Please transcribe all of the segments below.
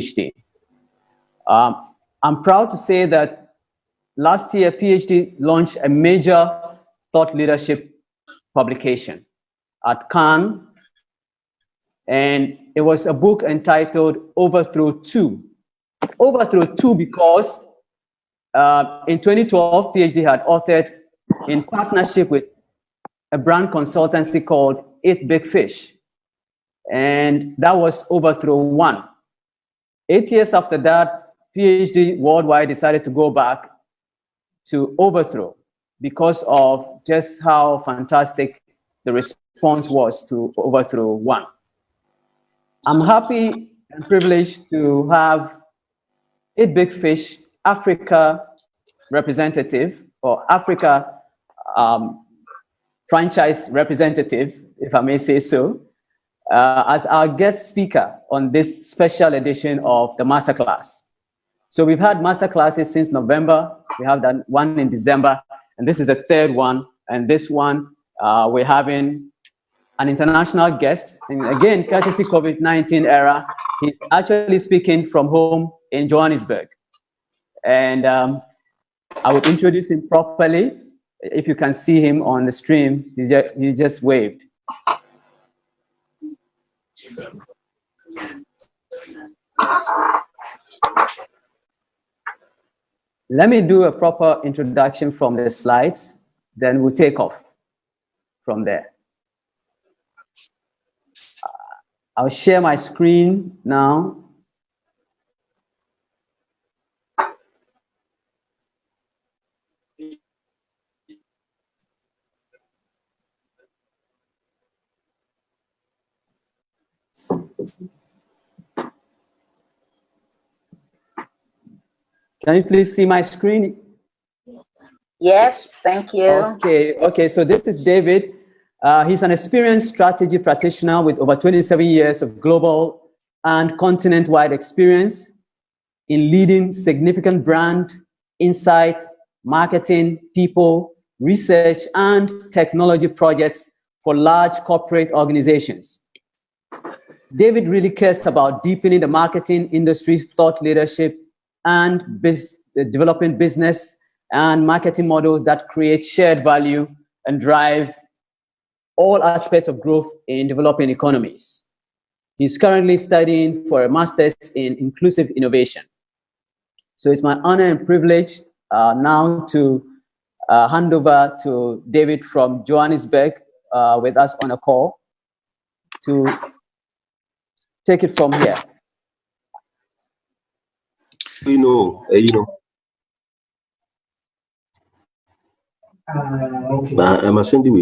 PhD. I'm proud to say that last year, PhD launched a major thought leadership publication at Cannes, and it was a book entitled Overthrow 2. Overthrow 2 because in 2012, PhD had authored in partnership with a brand consultancy called Eat Big Fish, and that was Overthrow 1. 8 years after that, PhD Worldwide decided to go back to Overthrow because of just how fantastic the response was to Overthrow 1. I'm happy and privileged to have Eat Big Fish Africa representative, or Africa franchise representative, if I may say so, as our guest speaker on this special edition of the Masterclass. So we've had Masterclasses since November. We have done one in December, and this is the third one. And this one, we're having an international guest. And again, courtesy COVID-19 era, he's actually speaking from home in Johannesburg. And I will introduce him properly. If you can see him on the stream, he just waved. Let me do a proper introduction from the slides, then we'll take off from there. I'll share my screen now. Can you please see my screen? Yes, thank you. Okay, so this is David. He's an experienced strategy practitioner with over 27 years of global and continent-wide experience in leading significant brand, insight, marketing, people, research, and technology projects for large corporate organizations. David really cares about deepening the marketing industry's thought leadership and developing business and marketing models that create shared value and drive all aspects of growth in developing economies. He's currently studying for a master's in inclusive innovation. So it's my honor and privilege now to hand over to David from Johannesburg with us on a call to take it from here. Okay. I'm ascending,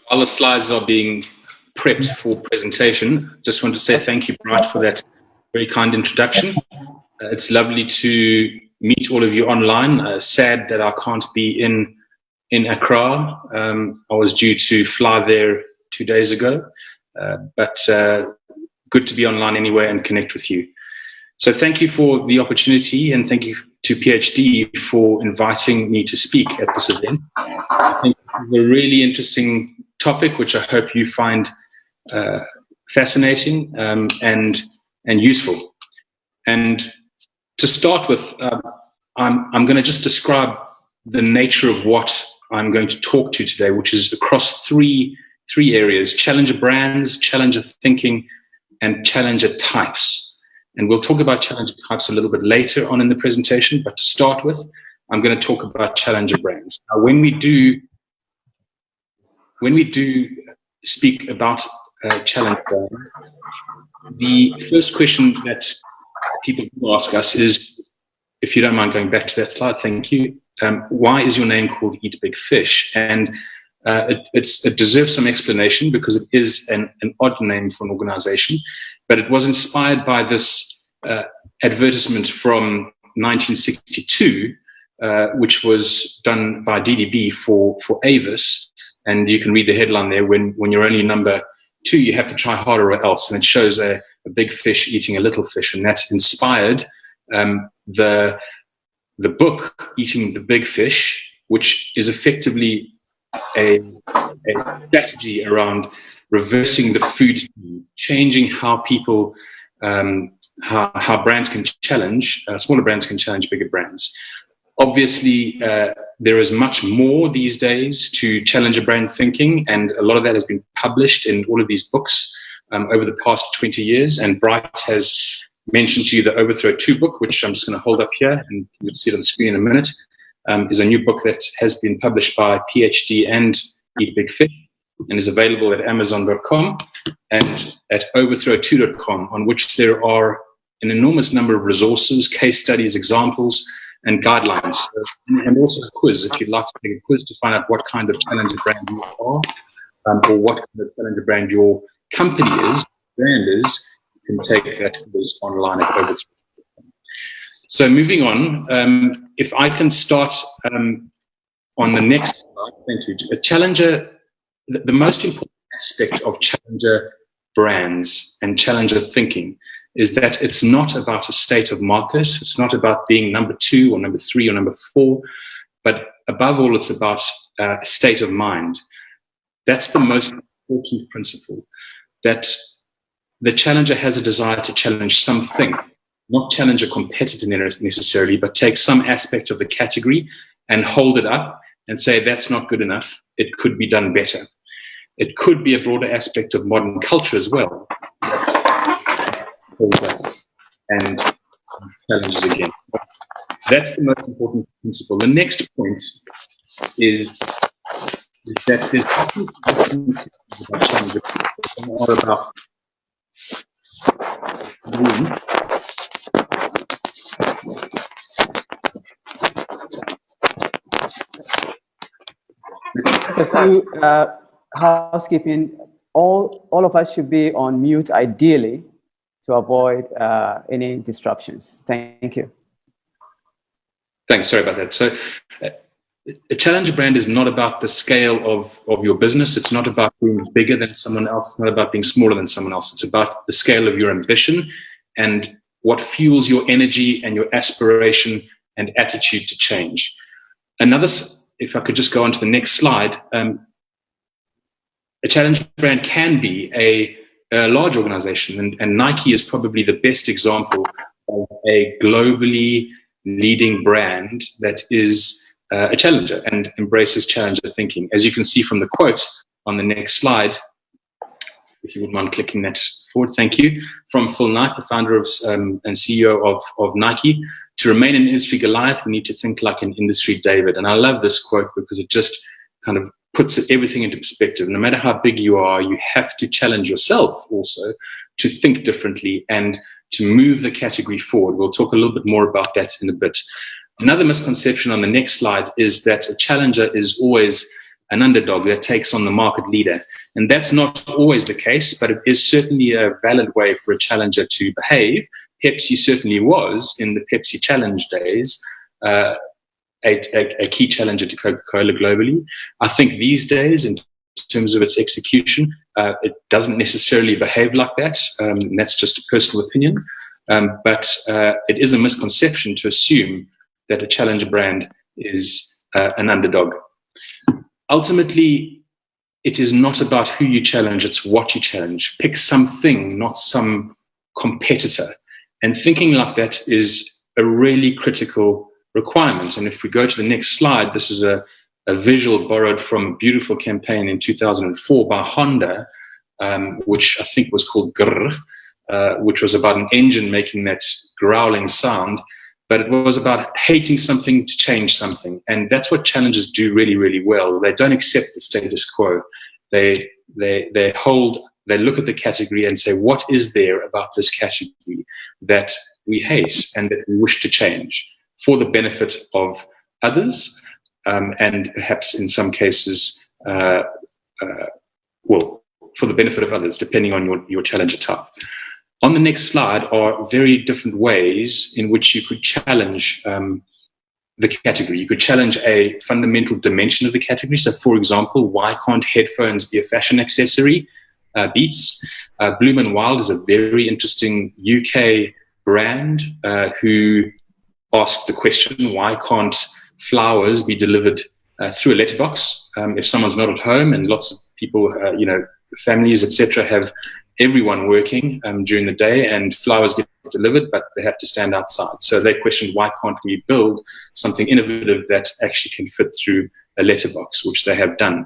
While the slides are being prepped for presentation, just want to say thank you, Blyth, for that very kind introduction. It's lovely to meet all of you online. Sad that I can't be in Accra. I was due to fly there 2 days ago, but good to be online anyway and connect with you. So thank you for the opportunity, and thank you to PhD for inviting me to speak at this event. I think it's a really interesting topic, which I hope you find fascinating and useful. And to start with, I'm going to just describe the nature of what I'm going to talk to today, which is across three areas: challenger brands, challenger thinking, and challenger types. And we'll talk about challenger types a little bit later on in the presentation, but to start with, I'm going to talk about challenger brands. Now, when we do speak about challenger brands, the first question that people ask us is, if you don't mind going back to that slide, thank you. Why is your name called Eat Big Fish? And it deserves some explanation because it is an odd name for an organization, but it was inspired by this advertisement from 1962, which was done by DDB for Avis. And you can read the headline there: when you're only number 2, you have to try harder or else. And it shows a big fish eating a little fish. And that's inspired the book Eating the Big Fish, which is effectively a strategy around reversing the food chain, changing how people, how brands can challenge, smaller brands can challenge bigger brands. Obviously, there is much more these days to challenger brand thinking, and a lot of that has been published in all of these books over the past 20 years. And Blyth has mentioned to you the Overthrow 2 book, which I'm just going to hold up here, and you'll see it on the screen in a minute, is a new book that has been published by PhD and Eat Big Fish, and is available at Amazon.com and at Overthrow2.com, on which there are an enormous number of resources, case studies, examples, and guidelines, and also a quiz if you'd like to take a quiz to find out what kind of challenger brand you are, or what kind of challenger brand your company is, brand is. You can take that quiz online at Overthrow. So moving on, if I can start on the next slide, thank you. A challenger, the most important aspect of challenger brands and challenger thinking is that it's not about a state of market. It's not about being number 2 or number 3 or number 4, but above all, it's about a state of mind. That's the most important principle, that the challenger has a desire to challenge something, not challenge a competitor necessarily, but take some aspect of the category and hold it up and say, that's not good enough. It could be done better. It could be a broader aspect of modern culture as well, and challenges again. That's the most important principle. The next point is that there's about challenges more about housekeeping. All of us should be on mute ideally, to avoid any disruptions. Thank you. Thanks, sorry about that. So a challenger brand is not about the scale of your business. It's not about being bigger than someone else. It's not about being smaller than someone else. It's about the scale of your ambition and what fuels your energy and your aspiration and attitude to change. Another, if I could just go on to the next slide, a challenger brand can be a large organization, and Nike is probably the best example of a globally leading brand that is a challenger and embraces challenger thinking. As you can see from the quote on the next slide, if you wouldn't mind clicking that forward, thank you, from Phil Knight, the founder of and CEO of Nike: "To remain an industry Goliath, we need to think like an industry David." And I love this quote because it just kind of puts everything into perspective. No matter how big you are, you have to challenge yourself also to think differently and to move the category forward. We'll talk a little bit more about that in a bit. Another misconception on the next slide is that a challenger is always an underdog that takes on the market leader. And that's not always the case, but it is certainly a valid way for a challenger to behave. Pepsi certainly was, in the Pepsi Challenge days, a key challenger to Coca-Cola globally. I think these days, in terms of its execution, it doesn't necessarily behave like that. And that's just a personal opinion. But it is a misconception to assume that a challenger brand is an underdog. Ultimately, it is not about who you challenge, it's what you challenge. Pick something, not some competitor. And thinking like that is a really critical requirement. And if we go to the next slide, this is a visual borrowed from a beautiful campaign in 2004 by Honda, which I think was called Grrr, which was about an engine making that growling sound. But it was about hating something to change something. And that's what challengers do really, really well. They don't accept the status quo. They look at the category and say, what is there about this category that we hate and that we wish to change for the benefit of others, and perhaps in some cases, for the benefit of others, depending on your challenger type. On the next slide are very different ways in which you could challenge the category. You could challenge a fundamental dimension of the category. So, for example, why can't headphones be a fashion accessory? Beats. Bloom & Wild is a very interesting UK brand who asked the question, why can't flowers be delivered through a letterbox. If someone's not at home, and lots of people, families, etc., have everyone working during the day, and flowers get delivered, but they have to stand outside. So they questioned, why can't we build something innovative that actually can fit through a letterbox, which they have done.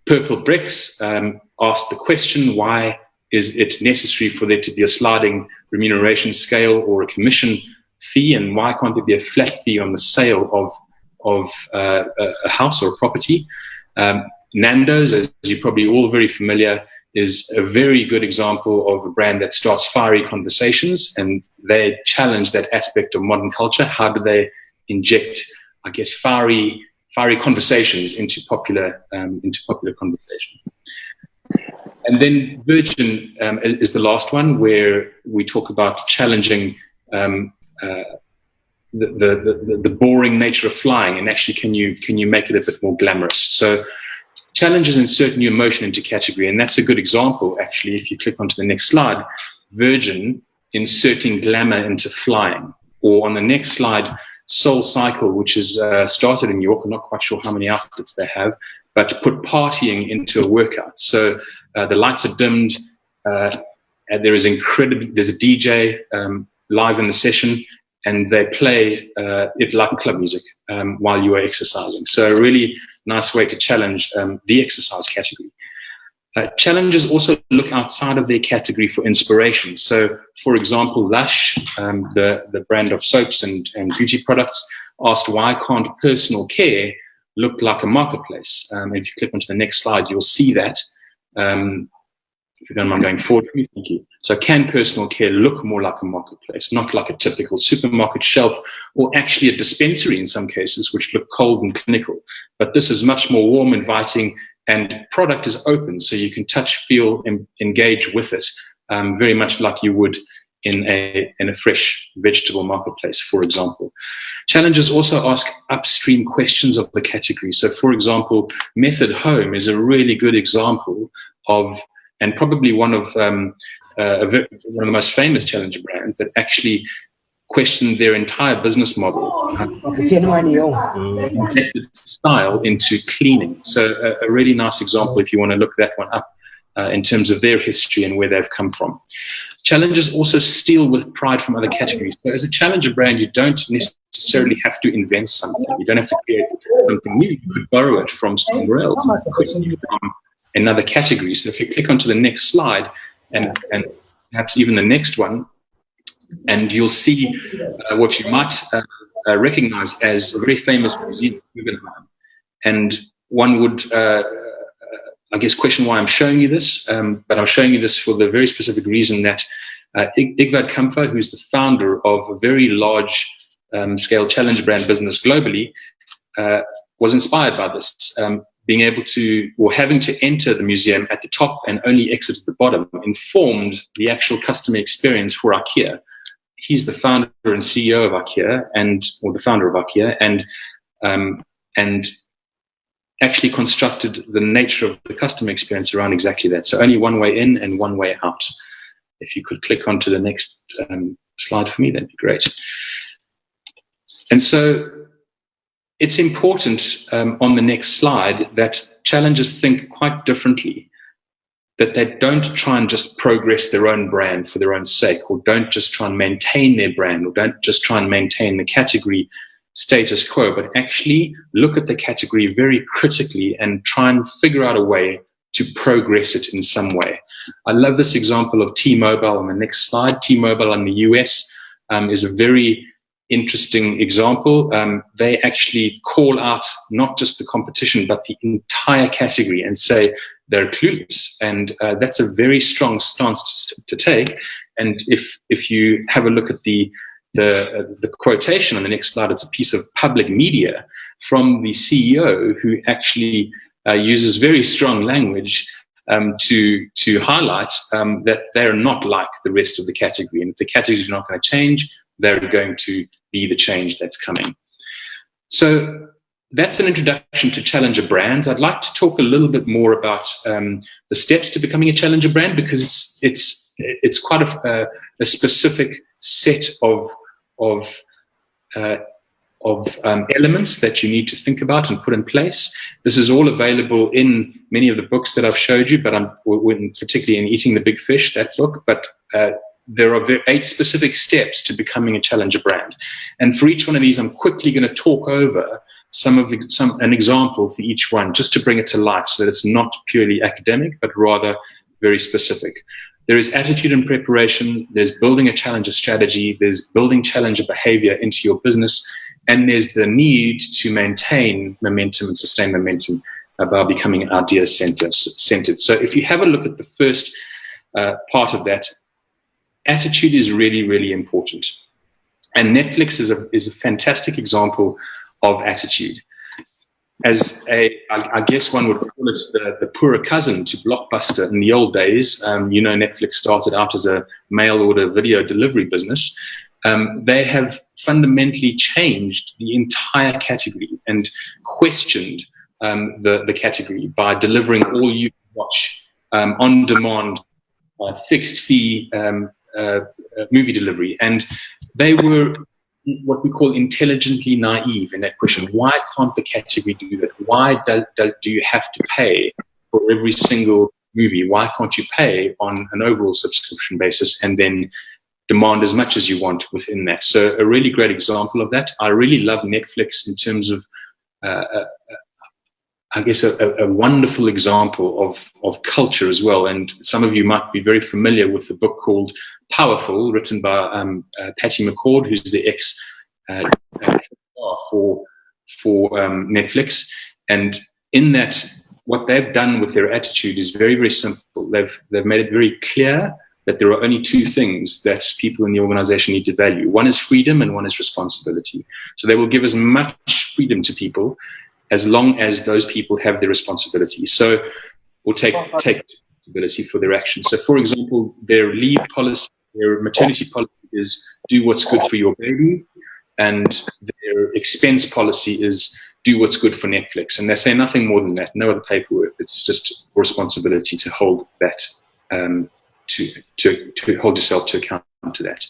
Purple Bricks asked the question, why is it necessary for there to be a sliding remuneration scale or a commission fee, and why can't there be a flat fee on the sale of a house or a property? Nando's, as you're probably all very familiar, is a very good example of a brand that starts fiery conversations, and they challenge that aspect of modern culture. How do they inject, I guess, fiery conversations into popular conversation? And then Virgin is the last one, where we talk about challenging the boring nature of flying, and actually can you make it a bit more glamorous? So challenges insert new emotion into category, and that's a good example, actually. If you click onto the next slide, Virgin inserting glamour into flying. Or on the next slide, Soul Cycle, which is started in New York. I'm not quite sure how many outlets they have, but put partying into a workout. So the lights are dimmed, and there's a DJ live in the session, and they play it like club music while you are exercising. So a really nice way to challenge the exercise category. Challenges also look outside of their category for inspiration. So, for example, Lush, the brand of soaps and beauty products, asked, why can't personal care look like a marketplace? If you click onto the next slide, you'll see that. If you don't mind going forward, thank you. So can personal care look more like a marketplace, not like a typical supermarket shelf, or actually a dispensary in some cases, which look cold and clinical? But this is much more warm, inviting, and product is open, so you can touch, feel, and engage with it, very much like you would in a fresh vegetable marketplace, for example. Challenges also ask upstream questions of the category. So, for example, Method Home is a really good example of, and probably one of the most famous challenger brands that actually questioned their entire business model, style into cleaning. So a really nice example if you want to look that one up in terms of their history and where they've come from. Challengers also steal with pride from other categories. So as a challenger brand, you don't necessarily have to invent something. You don't have to create something new. You could borrow it from somewhere else, from another category. So if you click onto the next slide and perhaps even the next one, and you'll see what you might recognize as a very famous museum, Guggenheim. And one would, I guess, question why I'm showing you this, but I'm showing you this for the very specific reason that Igvad Kampfer, who's the founder of a very large scale challenger brand business globally, was inspired by this. Being able to, or having to enter the museum at the top and only exit at the bottom, informed the actual customer experience for IKEA. He's the founder and CEO of IKEA, or the founder of IKEA, and actually constructed the nature of the customer experience around exactly that. So only one way in and one way out. If you could click onto the next slide for me, that'd be great. And so it's important on the next slide that challengers think quite differently, that they don't try and just progress their own brand for their own sake, or don't just try and maintain their brand, or don't just try and maintain the category status quo, but actually look at the category very critically and try and figure out a way to progress it in some way. I love this example of T-Mobile on the next slide. T-Mobile in the US is a very interesting example. They actually call out not just the competition, but the entire category and say they're clueless. And that's a very strong stance to take. And if you have a look at the quotation on the next slide, it's a piece of public media from the CEO, who actually uses very strong language to highlight that they're not like the rest of the category. And if the category is not going to change, they're going to be the change that's coming. So that's an introduction to challenger brands. I'd like to talk a little bit more about the steps to becoming a challenger brand, because it's quite a specific set of elements that you need to think about and put in place. This is all available in many of the books that I've showed you, but particularly in Eating the Big Fish, that book. But there are 8 specific steps to becoming a challenger brand. And for each one of these, I'm quickly going to talk over an example for each one, just to bring it to life so that it's not purely academic, but rather very specific. There is attitude and preparation. There's building a challenger strategy. There's building challenger behavior into your business. And there's the need to maintain momentum and sustain momentum by becoming idea-centered. So if you have a look at the first part of that, attitude is really, really important. And Netflix is a fantastic example of attitude. I guess one would call it the poorer cousin to Blockbuster in the old days. Netflix started out as a mail order video delivery business. They have fundamentally changed the entire category and questioned the category by delivering all you can watch on demand, fixed fee movie delivery. And they were what we call intelligently naive in that question. Why can't the category do that? Why do you have to pay for every single movie? Why can't you pay on an overall subscription basis and then demand as much as you want within that? So a really great example of that. I really love Netflix in terms of, I guess, a wonderful example of culture as well. And some of you might be very familiar with the book called Powerful, written by Patty McCord, who's the ex for Netflix. And in that, what they've done with their attitude is very, very simple. They've made it very clear that there are only 2 things that people in the organization need to value. One is freedom and one is responsibility. So they will give as much freedom to people as long as those people have the responsibility. So we'll take responsibility for their actions. So for example, their leave policy, their maternity policy is do what's good for your baby, and their expense policy is do what's good for Netflix. And they say nothing more than that, no other paperwork. It's just responsibility to hold that, to hold yourself to account to that.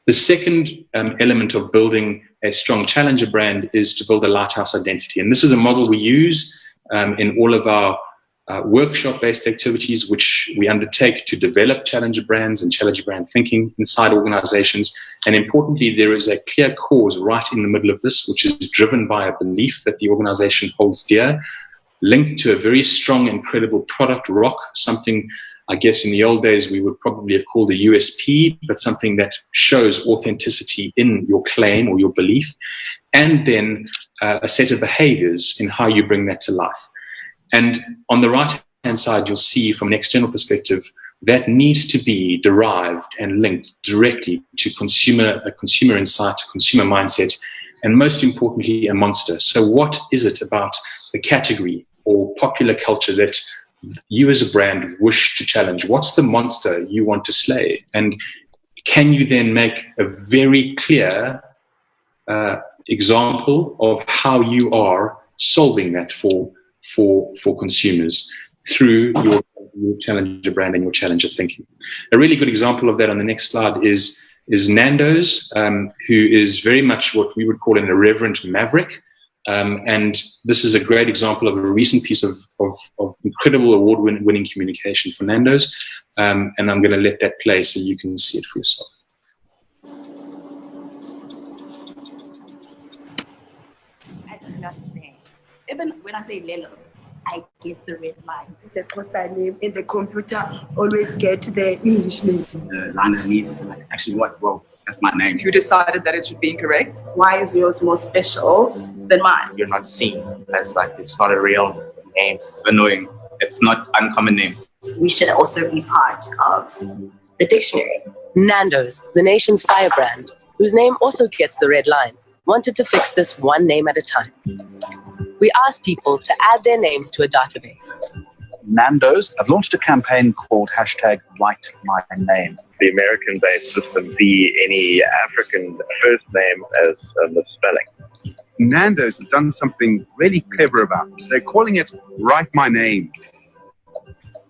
The second element of building a strong challenger brand is to build a lighthouse identity. And this is a model we use in all of our workshop-based activities, which we undertake to develop challenger brands and challenger brand thinking inside organizations. And importantly, there is a clear cause right in the middle of this, which is driven by a belief that the organization holds dear, linked to a very strong and credible product rock, something I guess in the old days we would probably have called a USP, but something that shows authenticity in your claim or your belief, and then a set of behaviors in how you bring that to life. And on the right-hand side, you'll see from an external perspective that needs to be derived and linked directly to a consumer insight, consumer mindset, and most importantly, a monster. So what is it about the category or popular culture that you as a brand wish to challenge? What's the monster you want to slay? And can you then make a very clear example of how you are solving that for consumers through your challenger brand and your challenger thinking? A really good example of that on the next slide is Nando's, who is very much what we would call an irreverent maverick. And this is a great example of a recent piece of incredible award-winning communication for Nando's. And I'm going to let that play so you can see it for yourself. That's not there. Even when I say Lelo, I get the red line. It's a Xhosa name in the computer. Always get the English name. The line underneath, like, actually what? Well, that's my name. You decided that it should be incorrect. Why is yours more special than mine? You're not seen as like, it's not a real name. It's annoying. It's not uncommon names. We should also be part of the dictionary. Nando's, the nation's firebrand, whose name also gets the red line, wanted to fix this one name at a time. We asked people to add their names to a database. Nando's have launched a campaign called #WriteMyName. The American-based system see any African first name as a misspelling. Nando's have done something really clever about this. They're calling it Write My Name.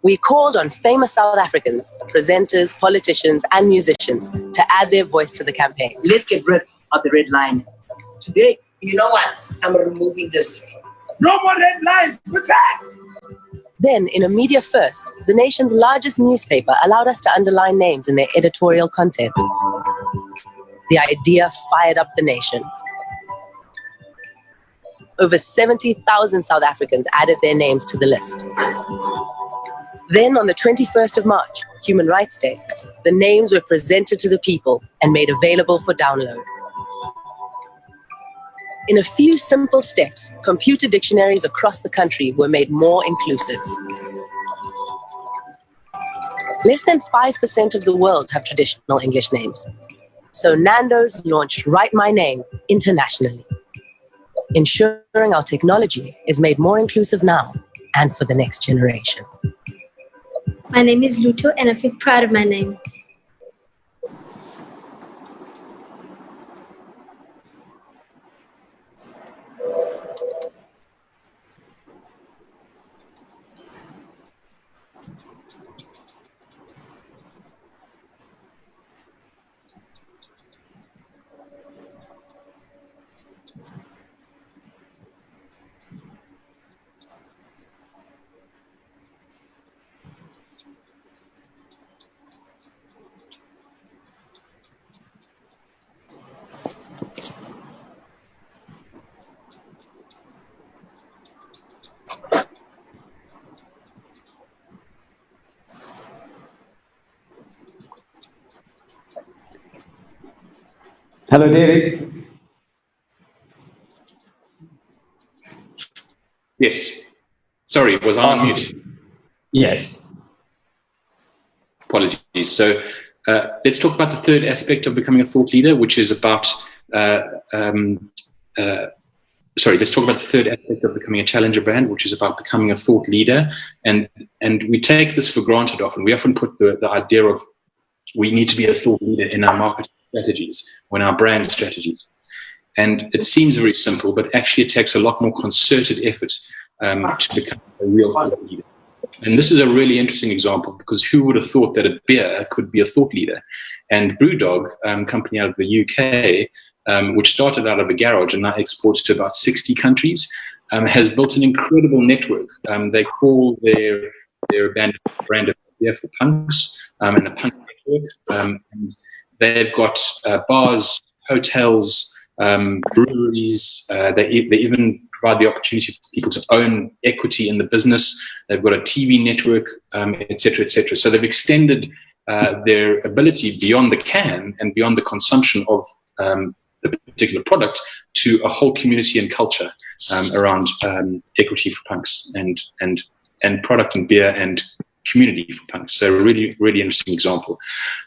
We called on famous South Africans, presenters, politicians, and musicians to add their voice to the campaign. Let's get rid of the red line. today, you know what? I'm removing this. No more red lines. What's that? Then, in a media first, the nation's largest newspaper allowed us to underline names in their editorial content. The idea fired up the nation. Over 70,000 South Africans added their names to the list. Then, on the 21st of March, Human Rights Day, the names were presented to the people and made available for download. In a few simple steps, computer dictionaries across the country were made more inclusive. Less than 5% of the world have traditional English names. So Nando's launched Write My Name internationally, ensuring our technology is made more inclusive now and for the next generation. My name is Luto and I feel proud of my name. Hello, David. Yes. Sorry, was I on mute? Yes. Apologies. So let's talk about the third aspect of becoming a thought leader, which is about, let's talk about the third aspect of becoming a challenger brand, which is about becoming a thought leader. And we take this for granted often. We often put the idea of we need to be a thought leader in our marketing strategies or in our brand strategies. And it seems very simple, but actually it takes a lot more concerted effort to become a real thought leader. And this is a really interesting example because who would have thought that a beer could be a thought leader? And Brewdog, company out of the UK, which started out of a garage and now exports to about 60 countries, has built an incredible network. They call their brand of beer for punks, and a punk network. And they've got bars, hotels, breweries. They even provide the opportunity for people to own equity in the business. They've got a TV network, et cetera, et cetera. So they've extended their ability beyond the can and beyond the consumption of the particular product to a whole community and culture around equity for punks and product and beer and community for punks. So a really, really interesting example.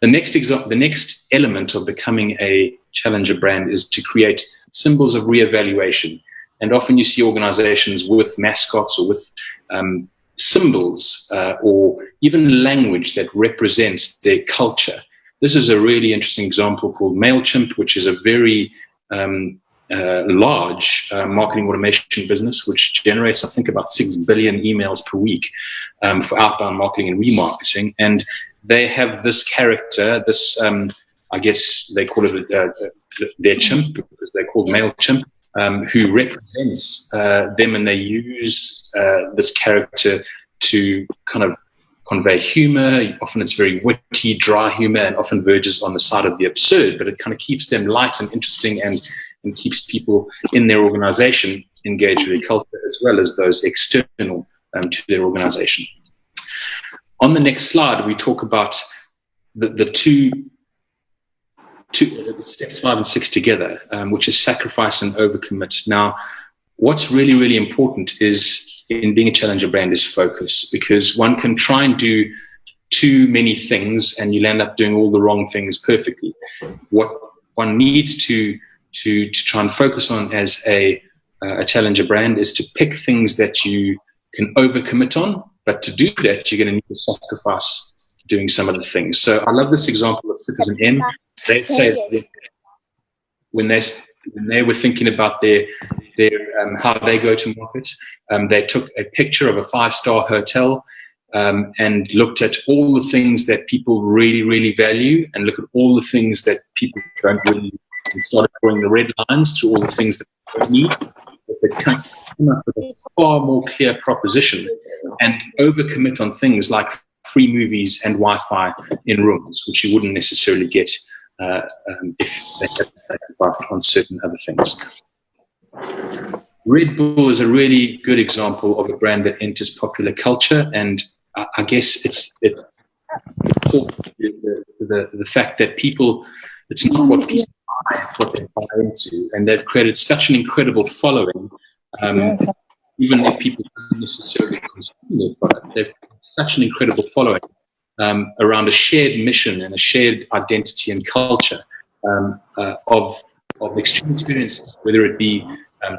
The next element of becoming a challenger brand is to create symbols of reevaluation. And often you see organizations with mascots or with symbols or even language that represents their culture. This is a really interesting example called MailChimp, which is a very large marketing automation business, which generates, I think, about 6 billion emails per week for outbound marketing and remarketing. And they have this character, this, I guess they call it their chimp, because they're called MailChimp, who represents them, and they use this character to kind of convey humor. Often it's very witty, dry humor, and often verges on the side of the absurd, but it kind of keeps them light and interesting and keeps people in their organization engaged with their culture, as well as those external to their organization. On the next slide, we talk about the two steps 5 and 6 together, which is sacrifice and overcommit. Now, what's really, really important is in being a challenger brand is focus, because one can try and do too many things and you'll end up doing all the wrong things perfectly. What one needs to try and focus on as a challenger brand is to pick things that you can overcommit on, but to do that, you're going to need to sacrifice doing some of the things. So I love this example of Citizen M. They say that when they were thinking about their how they go to market, they took a picture of a 5-star hotel and looked at all the things that people really, really value, and look at all the things that people don't really and started drawing the red lines through all the things that they need. But they come up with a far more clear proposition and overcommit on things like free movies and Wi-Fi in rooms, which you wouldn't necessarily get if they had to sacrifice on certain other things. Red Bull is a really good example of a brand that enters popular culture, and I guess it's the fact that people, it's not what people buy, it's what they buy into, and they've created such an incredible following. Even if people don't necessarily consume their product, they've such an incredible following around a shared mission and a shared identity and culture of extreme experiences, whether it be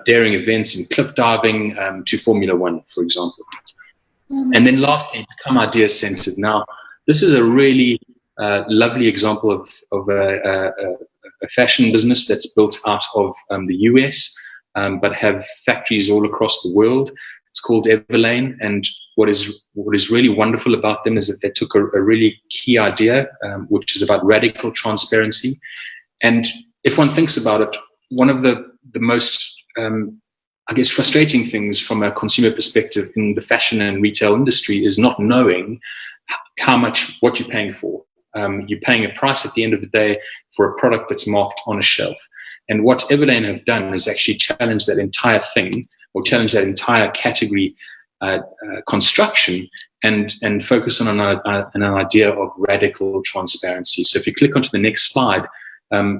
daring events in cliff diving to Formula One, for example. And then lastly, become idea-centered. Now, this is a really lovely example of a fashion business that's built out of the US, but have factories all across the world. It's called Everlane, and what is really wonderful about them is that they took a really key idea, which is about radical transparency. And if one thinks about it, one of the most I guess frustrating things from a consumer perspective in the fashion and retail industry is not knowing what you're paying for. You're paying a price at the end of the day for a product that's marked on a shelf. And what Everlane have done is actually challenge that entire thing, or challenge that entire category construction, and focus on an idea of radical transparency. So if you click onto the next slide,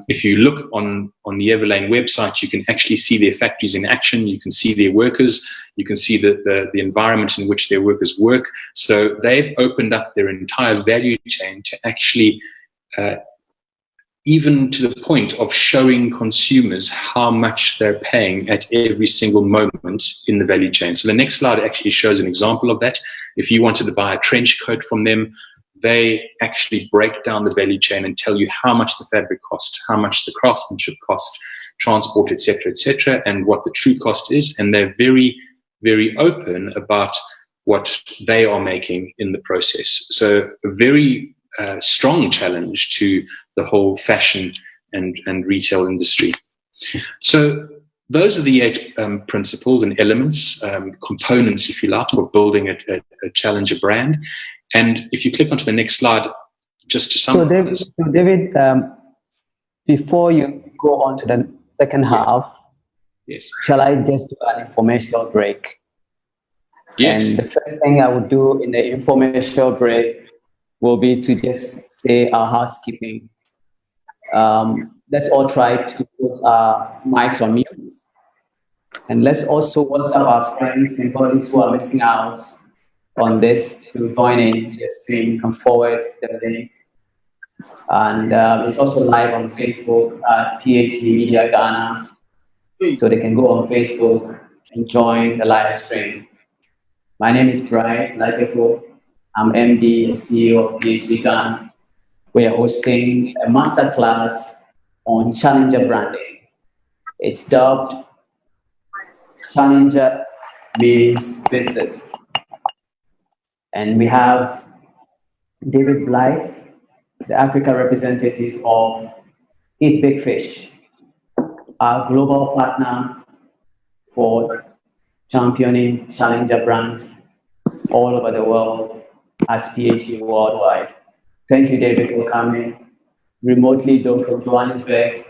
if you look on the Everlane website, you can actually see their factories in action. You can see their workers. You can see the environment in which their workers work. So they've opened up their entire value chain to actually, even to the point of showing consumers how much they're paying at every single moment in the value chain. So the next slide actually shows an example of that. If you wanted to buy a trench coat from them, they actually break down the value chain and tell you how much the fabric costs, how much the craftsmanship costs, transport, etc., and what the true cost is. And they're very, very open about what they are making in the process. So a very strong challenge to the whole fashion and retail industry. So those are the 8 principles and elements, components, if you like, of building a challenger brand. And if you click onto the next slide, just to summarize. So David, before you go on to the second half, yes, shall I just do an informational break? Yes. And the first thing I would do in the informational break will be to just say our housekeeping. Let's all try to put our mics on mute. And let's also WhatsApp our friends and colleagues who are missing out on this to join in the stream. You can forward the link. And it's also live on Facebook at PhD Media Ghana. So they can go on Facebook and join the live stream. My name is Blyth. I'm MD and CEO of PhD Ghana. We are hosting a masterclass on challenger branding. It's dubbed Challenger Means Business. And we have David Blyth, the Africa representative of Eat Big Fish, our global partner for championing challenger brand all over the world as PhD worldwide. Thank you, David, for coming remotely, though, from Johannesburg.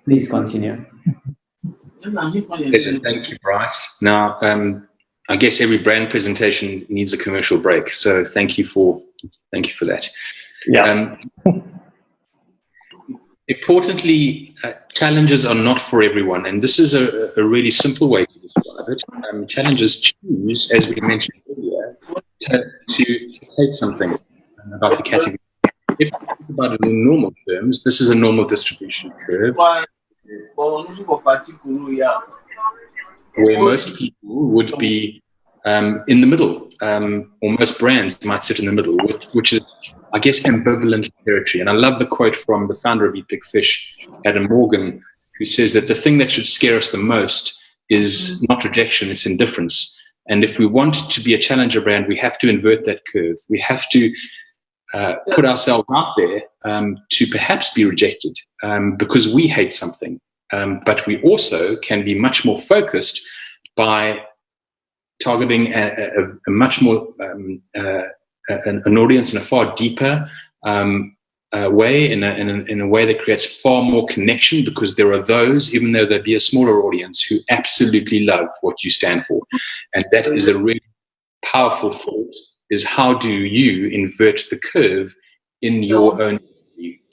Please continue. Pleasure. Thank you, Bryce. Now, I guess every brand presentation needs a commercial break, so thank you for that. Yeah. Importantly, challenges are not for everyone, and this is a really simple way to describe it. Challenges choose, as we mentioned earlier, to take something about the category. If you think about it in normal terms, this is a normal distribution curve, where most people would be in the middle, or most brands might sit in the middle, which is, I guess, ambivalent territory. And I love the quote from the founder of Eat Big Fish, Adam Morgan, who says that the thing that should scare us the most is not rejection, it's indifference. And if we want to be a challenger brand, we have to invert that curve. We have to put ourselves out there to perhaps be rejected because we hate something. But we also can be much more focused by targeting a much more an audience in a far deeper way, in a way that creates far more connection, because there are those, even though there be a smaller audience, who absolutely love what you stand for. And that is a really powerful thought, is how do you invert the curve in your own?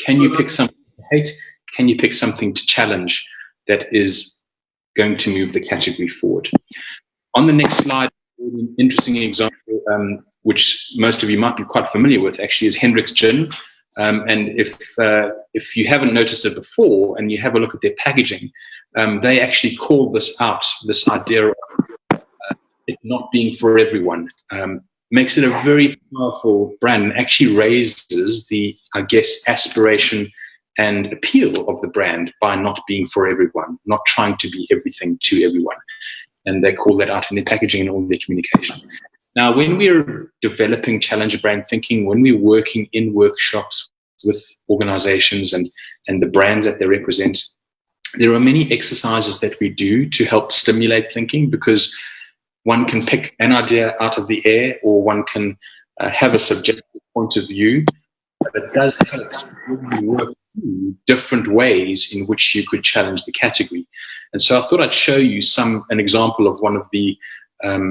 Can you pick something to hate? Can you pick something to challenge that is going to move the category forward? On the next slide, an interesting example, which most of you might be quite familiar with, actually, is Hendrick's Gin. And if you haven't noticed it before and you have a look at their packaging, they actually call this out, this idea of it not being for everyone. Makes it a very powerful brand and actually raises the, I guess, aspiration and appeal of the brand by not being for everyone, not trying to be everything to everyone. And they call that out in their packaging and all their communication. Now, when we're developing challenger brand thinking, when we're working in workshops with organizations and the brands that they represent, there are many exercises that we do to help stimulate thinking, because one can pick an idea out of the air, or one can have a subjective point of view. But it does help to really work through different ways in which you could challenge the category. And so I thought I'd show you an example of one of the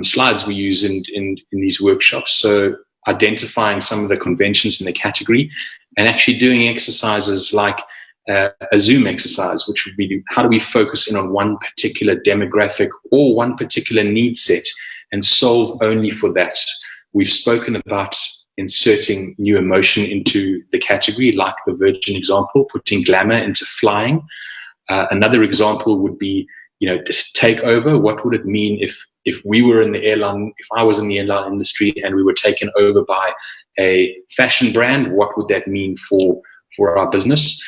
slides we use in these workshops. So identifying some of the conventions in the category and actually doing exercises like a Zoom exercise, which would be, how do we focus in on one particular demographic or one particular need set and solve only for that? We've spoken about inserting new emotion into the category, like the Virgin example, putting glamour into flying. Another example would be, take over. What would it mean if we were in the airline, if I was in the airline industry and we were taken over by a fashion brand? What would that mean for our business?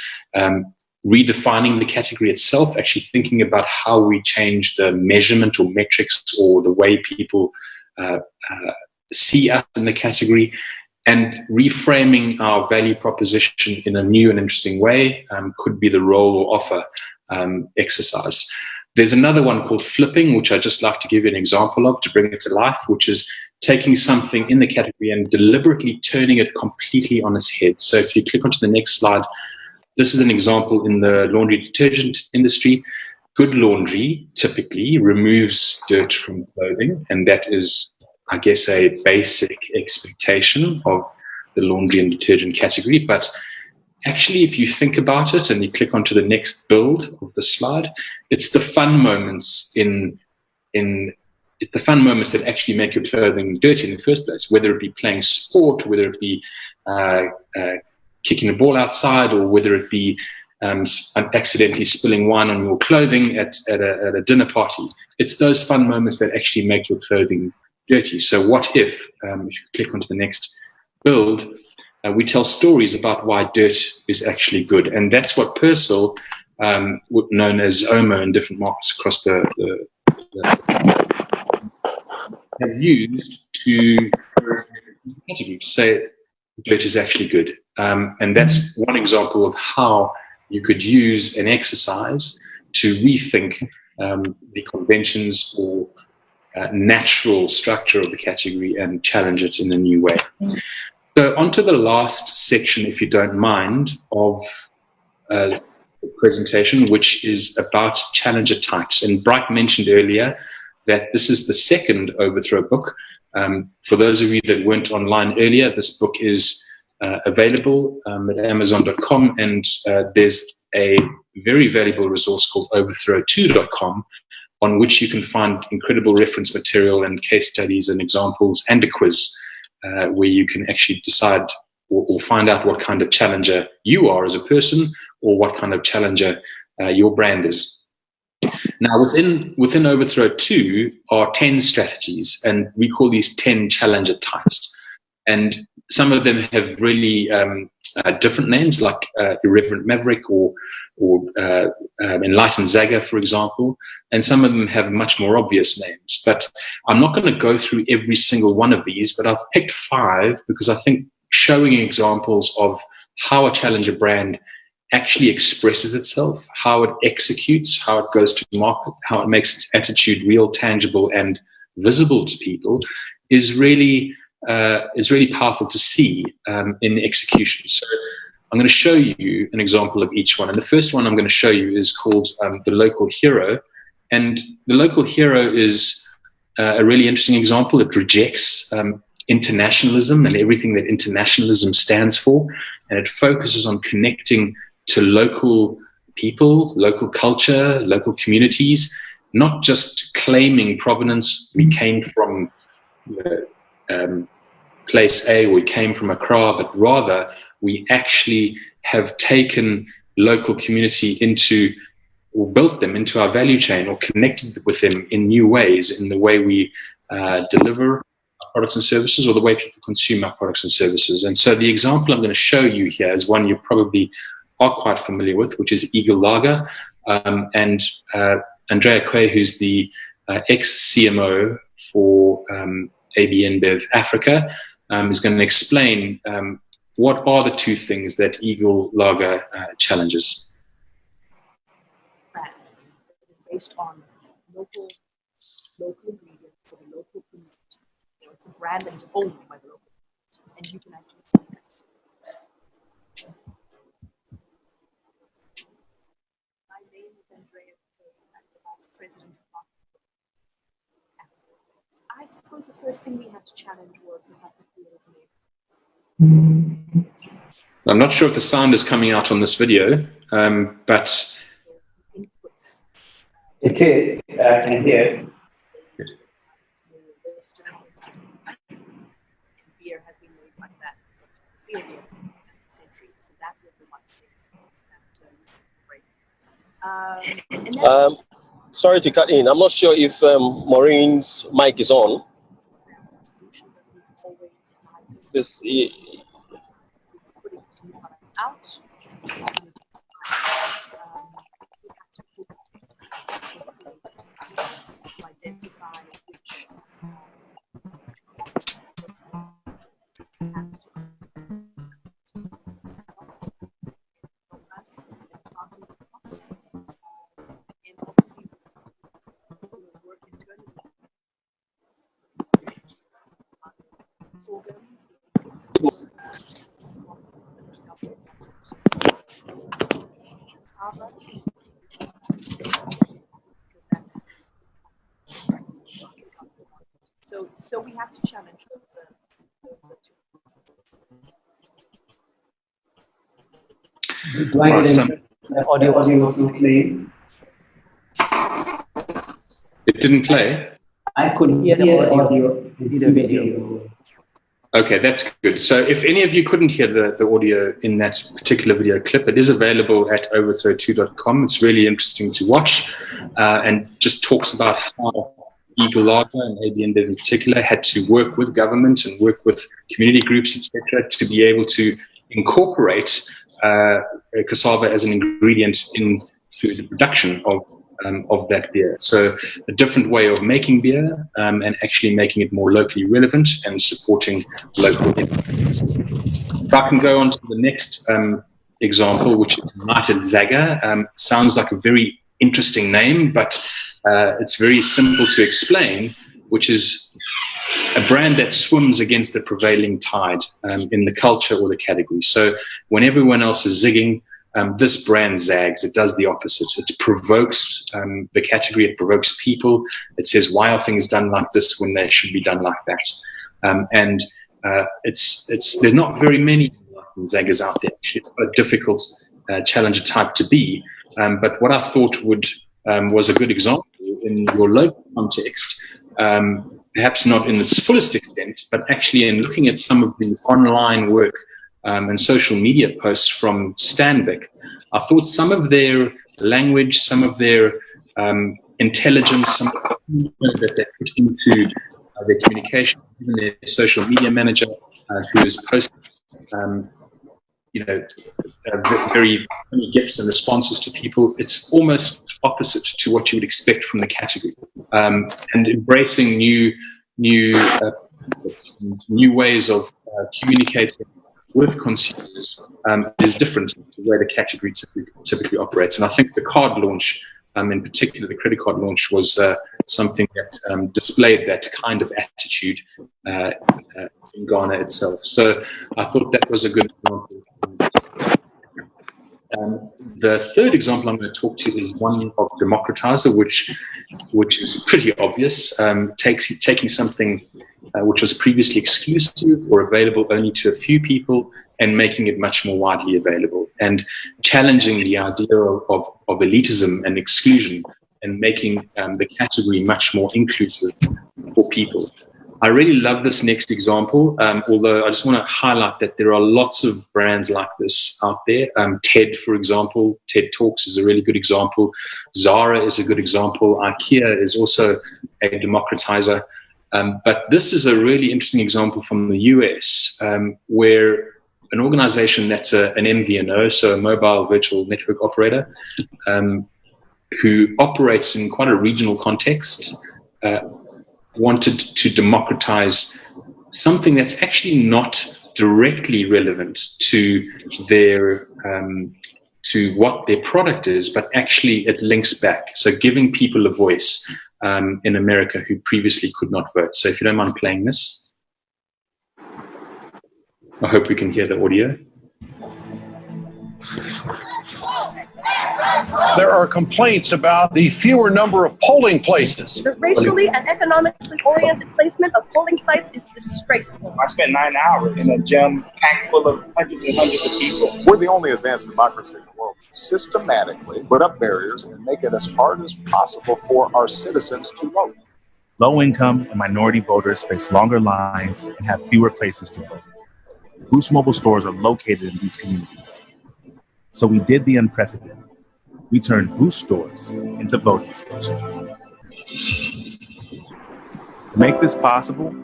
Redefining the category itself, actually thinking about how we change the measurement or metrics or the way people see us in the category, and reframing our value proposition in a new and interesting way could be the role or offer exercise. There's another one called flipping, which I'd just like to give you an example of to bring it to life, which is taking something in the category and deliberately turning it completely on its head. So if you click onto the next slide, this is an example in the laundry detergent industry. Good laundry typically removes dirt from clothing, and that is, I guess, a basic expectation of the laundry and detergent category. But actually, if you think about it and you click onto the next build of the slide, it's the fun moments the fun moments that actually make your clothing dirty in the first place, whether it be playing sport, whether it be kicking a ball outside, or whether it be accidentally spilling wine on your clothing at a dinner party. It's those fun moments that actually make your clothing dirty. So what if you click onto the next build, we tell stories about why dirt is actually good. And that's what Persil, known as Omo in different markets across the have used to say dirt is actually good. And that's one example of how you could use an exercise to rethink the conventions or natural structure of the category and challenge it in a new way. So onto the last section, if you don't mind, of the presentation, which is about challenger types. And Bright mentioned earlier that this is the second Overthrow book. For those of you that weren't online earlier, this book is available at Amazon.com, and there's a very valuable resource called Overthrow2.com, on which you can find incredible reference material and case studies and examples and a quiz where you can actually decide or find out what kind of challenger you are as a person, or what kind of challenger your brand is. Now, within Overthrow 2 are 10 strategies, and we call these 10 challenger types. And some of them have really different names, like Irreverent Maverick or Enlightened Zagger, for example. And some of them have much more obvious names. But I'm not going to go through every single one of these, but I've picked 5 because I think showing examples of how a challenger brand actually expresses itself, how it executes, how it goes to market, how it makes its attitude real, tangible, and visible to people, is really powerful to see in execution. So I'm going to show you an example of each one. And the first one I'm going to show you is called the local hero. And the local hero is a really interesting example. It rejects internationalism and everything that internationalism stands for. And it focuses on connecting to local people, local culture, local communities, not just claiming provenance. We came from place A, we came from Accra, but rather we actually have taken local community into, or built them into our value chain, or connected with them in new ways, in the way we deliver our products and services, or the way people consume our products and services. And so the example I'm going to show you here is one you probably are quite familiar with, which is Eagle Lager. And Andrea Quay, who's the ex-CMO for AB InBev Africa, is going to explain what are the two things that Eagle Lager challenges. Brand is based on local ingredients for the local community. You know, it's a brand that is owned by the local communities, and you can actually see that. My name is Andrea Quay. I'm the Vice President of Marketing. I suppose the first thing we had to challenge was the fact that we was made. I'm not sure if the sound is coming out on this video, but it is. I can hear. Beer has been made like that for centuries, so that was the one thing that Sorry to cut in. I'm not sure if Maureen's mic is on. This. Out. To identify which So we have to challenge those two. Do I need the audio play? It didn't play? I could hear the audio and see the video. Okay, that's good. So if any of you couldn't hear the audio in that particular video clip, it is available at overthrow2.com. It's really interesting to watch, and just talks about how Eagle Lager and AB InBev in particular had to work with government and work with community groups, etc., to be able to incorporate cassava as an ingredient into the production of that beer. So a different way of making beer, and actually making it more locally relevant and supporting local. If I can go on to the next example, which is United Zaga. Sounds like a very interesting name, but it's very simple to explain, which is a brand that swims against the prevailing tide in the culture or the category. So when everyone else is zigging, this brand zags. It does the opposite. It provokes the category. It provokes people. It says, why are things done like this when they should be done like that? There's not very many zaggers out there. It's a difficult challenger type to be. But what I thought was a good example in your local context, perhaps not in its fullest extent, but actually in looking at some of the online work and social media posts from Stanbic, I thought some of their language, some of their intelligence, some of the that they put into their communication, even their social media manager who is posting, very many gifts and responses to people. It's almost opposite to what you would expect from the category, and embracing new ways of communicating with consumers is different to the way the category typically operates. And I think the card launch, in particular the credit card launch, was something that displayed that kind of attitude in Ghana itself. So I thought that was a good example. The third example I'm going to talk to is one of democratizer, which is pretty obvious, taking something which was previously exclusive or available only to a few people and making it much more widely available, and challenging the idea of elitism and exclusion and making the category much more inclusive for people. I really love this next example, although I just want to highlight that there are lots of brands like this out there. TED, for example, TED Talks is a really good example. Zara is a good example. IKEA is also a democratizer. But this is a really interesting example from the US, where an organization that's an MVNO, so a mobile virtual network operator, who operates in quite a regional context, wanted to democratize something that's actually not directly relevant to their to what their product is, but actually it links back. So giving people a voice in America who previously could not vote. So if you don't mind playing this, I hope we can hear the audio. There are complaints about the fewer number of polling places. The racially and economically oriented placement of polling sites is disgraceful. I spent 9 hours in a gym packed full of hundreds and hundreds of people. We're the only advanced democracy in the world. Systematically put up barriers and make it as hard as possible for our citizens to vote. Low-income and minority voters face longer lines and have fewer places to vote. Boost Mobile stores are located in these communities. So we did the unprecedented. We turned Boost stores into voting stations. To make this possible,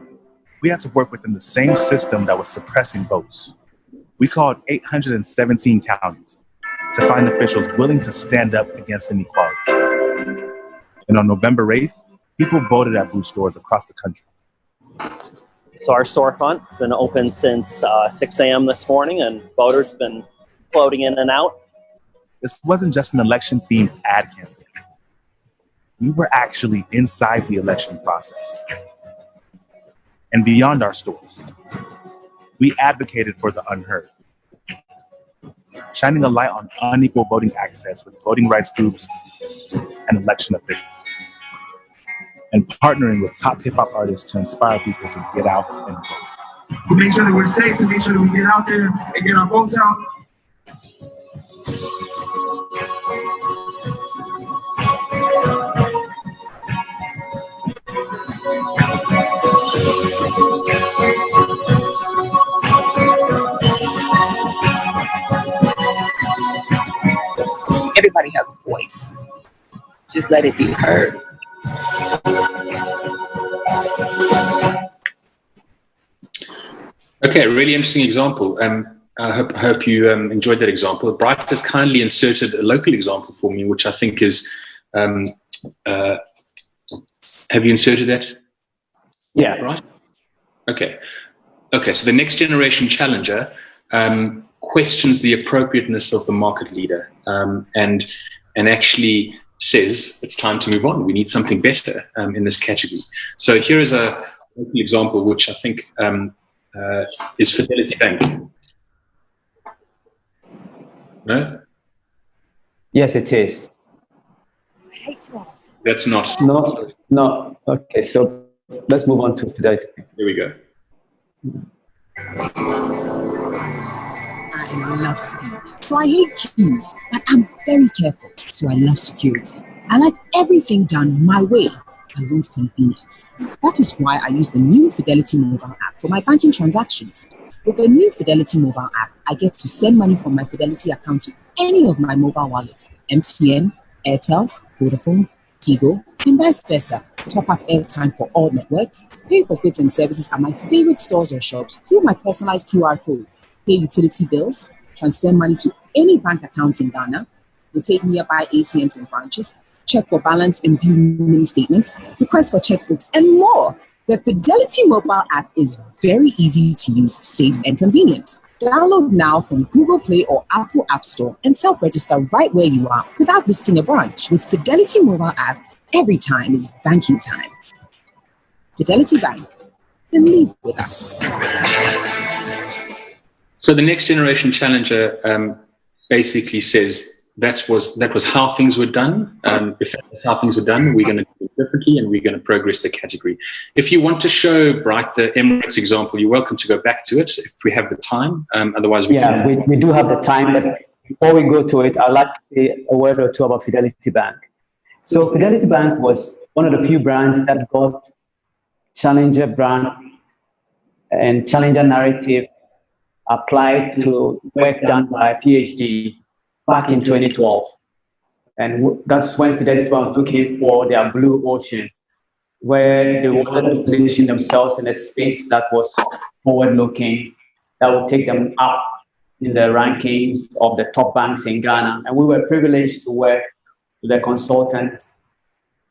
we had to work within the same system that was suppressing votes. We called 817 counties to find officials willing to stand up against inequality. And on November 8th, people voted at Boost stores across the country. So our storefront has been open since 6 a.m. this morning, and voters have been floating in and out. This wasn't just an election-themed ad campaign. We were actually inside the election process. And beyond our stores, we advocated for the unheard, shining a light on unequal voting access with voting rights groups and election officials, and partnering with top hip-hop artists to inspire people to get out and vote. To make sure that we're safe, to make sure that we get out there and get our votes out. Everybody has a voice. Just let it be heard. Okay, really interesting example. I hope you enjoyed that example. Blyth has kindly inserted a local example for me, which I think is, have you inserted that? Yeah. Right? Okay. Okay, so the next generation challenger questions the appropriateness of the market leader and actually says it's time to move on. We need something better in this category. So here is a local example, which I think is Fidelity Bank. No? Yes, it is. I hate to ask. That's not. No. Okay, so let's move on to Fidelity. Here we go. I love speed, so I hate queues, but I'm very careful, so I love security. I like everything done my way. I want convenience. That is why I use the new Fidelity mobile app for my banking transactions. With the new Fidelity mobile app, I get to send money from my Fidelity account to any of my mobile wallets, MTN, Airtel, Vodafone, Tigo, and vice versa. Top up airtime for all networks, pay for goods and services at my favorite stores or shops through my personalized QR code, pay utility bills, transfer money to any bank accounts in Ghana, locate nearby ATMs and branches, check for balance and view mini statements, request for checkbooks, and more. The Fidelity mobile app is very easy to use, safe, and convenient. Download now from Google Play or Apple App Store and self-register right where you are without visiting a branch. With Fidelity mobile app, every time is banking time. Fidelity Bank. Believe with us. So the next generation challenger basically says that was how things were done. If that's how things were done, we're going to do it differently, and we're going to progress the category. If you want to show Blyth the Emirates example, you're welcome to go back to it if we have the time. Otherwise, we do have the time. But before we go to it, I'd like to say a word or two about Fidelity Bank. So Fidelity Bank was one of the few brands that got challenger brand and challenger narrative applied to work done by a PhD back in 2012. And that's when Fidelity Bank was looking for their blue ocean, where they wanted to position themselves in a space that was forward-looking, that would take them up in the rankings of the top banks in Ghana. And we were privileged to work with a consultant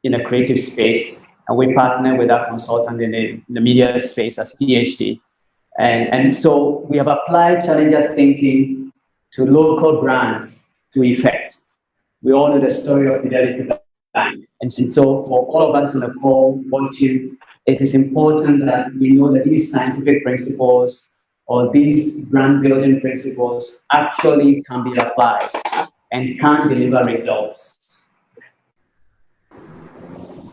in a creative space, and we partnered with that consultant in the media space as PhD. And so we have applied challenger thinking to local brands to effect. We all know the story of Fidelity Bank. And so for all of us on the call watching, it is important that we know that these scientific principles or these brand building principles actually can be applied and can deliver results.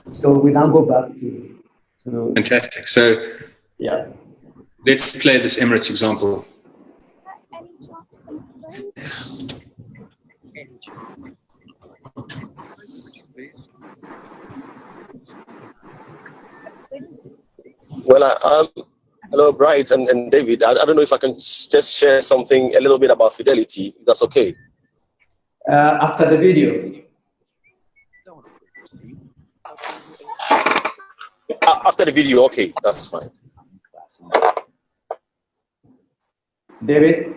So we now go back to fantastic. So yeah. Let's play this Emirates example. Well, hello, Bright and David. I don't know if I can just share something a little bit about Fidelity, if that's okay. After the video. After the video, okay, that's fine. David?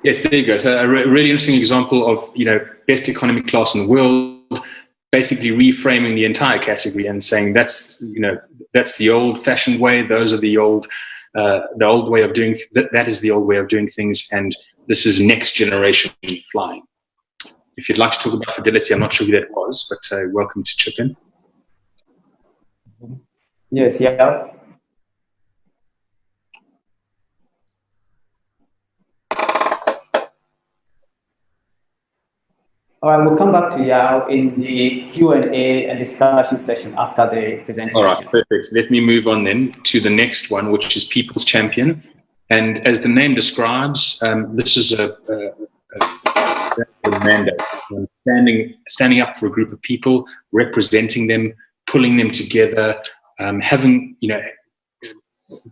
Yes, there you go. So a really interesting example of, best economy class in the world, basically reframing the entire category and saying that's the old-fashioned way. Those are the old way of doing. That is the old way of doing things, and this is next generation flying. If you'd like to talk about Fidelity, I'm not sure who that was, but welcome to chip in. Yes, yeah. All right, we'll come back to Yao in the Q&A and discussion session after the presentation. All right, perfect. Let me move on then to the next one, which is People's Champion. And as the name describes, this is a mandate, standing up for a group of people, representing them, pulling them together, having,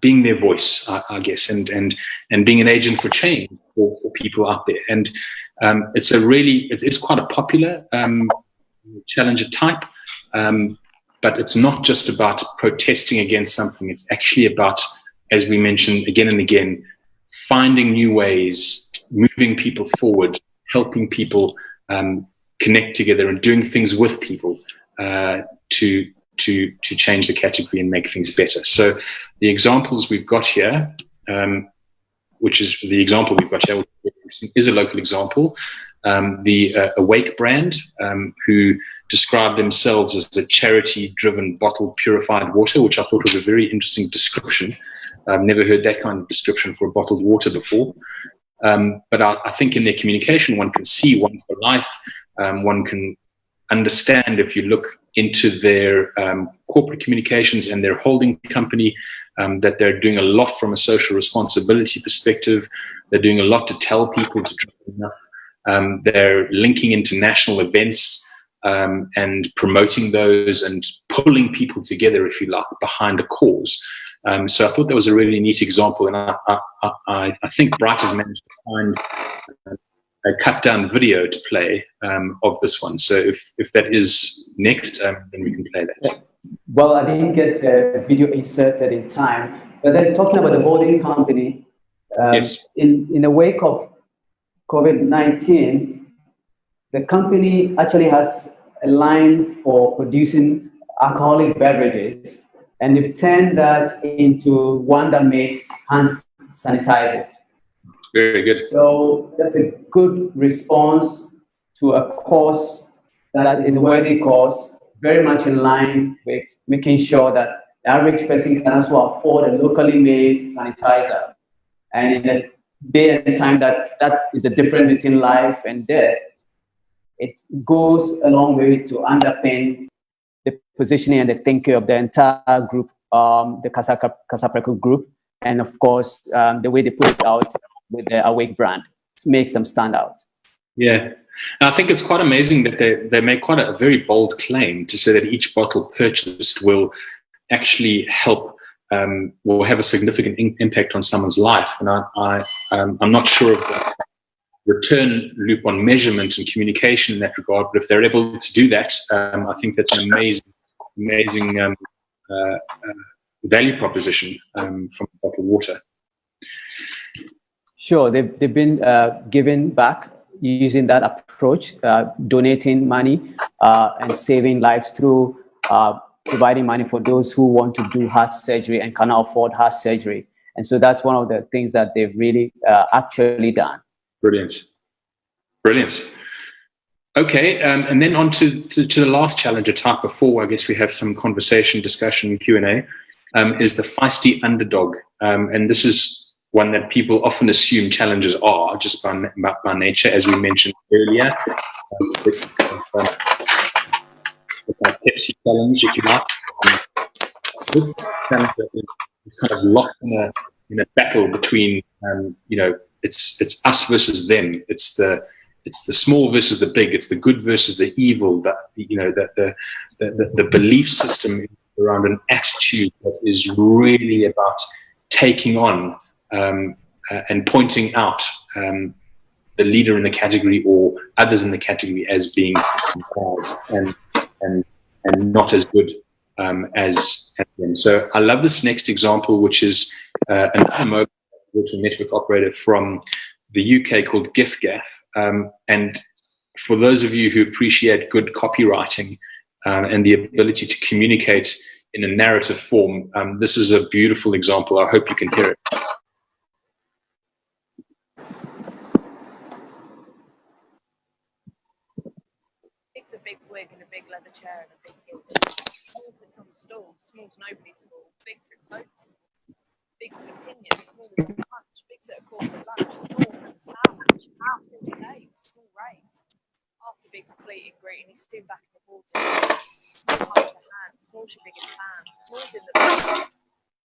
being their voice, I guess, and being an agent for change for people out there. And it's quite a popular challenger type, but it's not just about protesting against something. It's actually about, as we mentioned again and again, finding new ways, moving people forward, helping people connect together and doing things with people to change the category and make things better. So the examples we've got here, which is the example we've got here, is a local example. The Awake brand, who describe themselves as a charity-driven bottled purified water, which I thought was a very interesting description. I've never heard that kind of description for bottled water before. But I think in their communication, one can see One for Life. One can understand, if you look into their corporate communications and their holding company, that they're doing a lot from a social responsibility perspective. They're doing a lot to tell people to drink enough. They're linking into national events and promoting those and pulling people together, if you like, behind a cause. So I thought that was a really neat example, and I think Blyth has managed to find a cut-down video to play of this one. So if that is next, then we can play that. Well, I didn't get the video inserted in time, but then talking about the holding company, yes. In the wake of COVID-19, the company actually has a line for producing alcoholic beverages and they've turned that into one that makes hand sanitizer. Very good. So that's a good response to a cause that is a worthy cause, very much in line with making sure that the average person can also afford a locally made sanitizer. And in a day and time that is the difference between life and death, it goes a long way to underpin the positioning and the thinking of the entire group, the Kasapreko group, and of course, the way they put it out with the Awake brand. It makes them stand out. Yeah. And I think it's quite amazing that they make quite a very bold claim to say that each bottle purchased will actually help will have a significant impact on someone's life. And I'm not sure of the return loop on measurement and communication in that regard, but if they're able to do that, I think that's an amazing value proposition from bottled water. Sure, they've been giving back using that approach, donating money and saving lives through providing money for those who want to do heart surgery and cannot afford heart surgery. And so that's one of the things that they've really actually done. Brilliant. Okay, and then on to the last challenger, type of 4. I guess we have some conversation, discussion, Q&A, is the feisty underdog. And this is one that people often assume challengers are, just by nature, as we mentioned earlier. The Pepsi challenge, if you like. This challenger is kind of locked in a battle between, it's us versus them. It's the small versus the big. It's the good versus the evil. The belief system around an attitude that is really about taking on and pointing out the leader in the category or others in the category as being bad and not as good as them. So I love this next example, which is another mobile virtual network operator from the UK called GIFGAF. And for those of you who appreciate good copywriting and the ability to communicate in a narrative form, this is a beautiful example. I hope you can hear it. It's a big wig and a big leather chair and a big guild. Small sits on the stool, small's nobody's fault. Big trips out small. Big's an opinion, small is a punch. Big's at a corporate lunch, small has a sandwich. Small saves, small raves. After Big's fleeting great and he's still back in the water. Small holds the hand, small's your biggest fan. Small's in the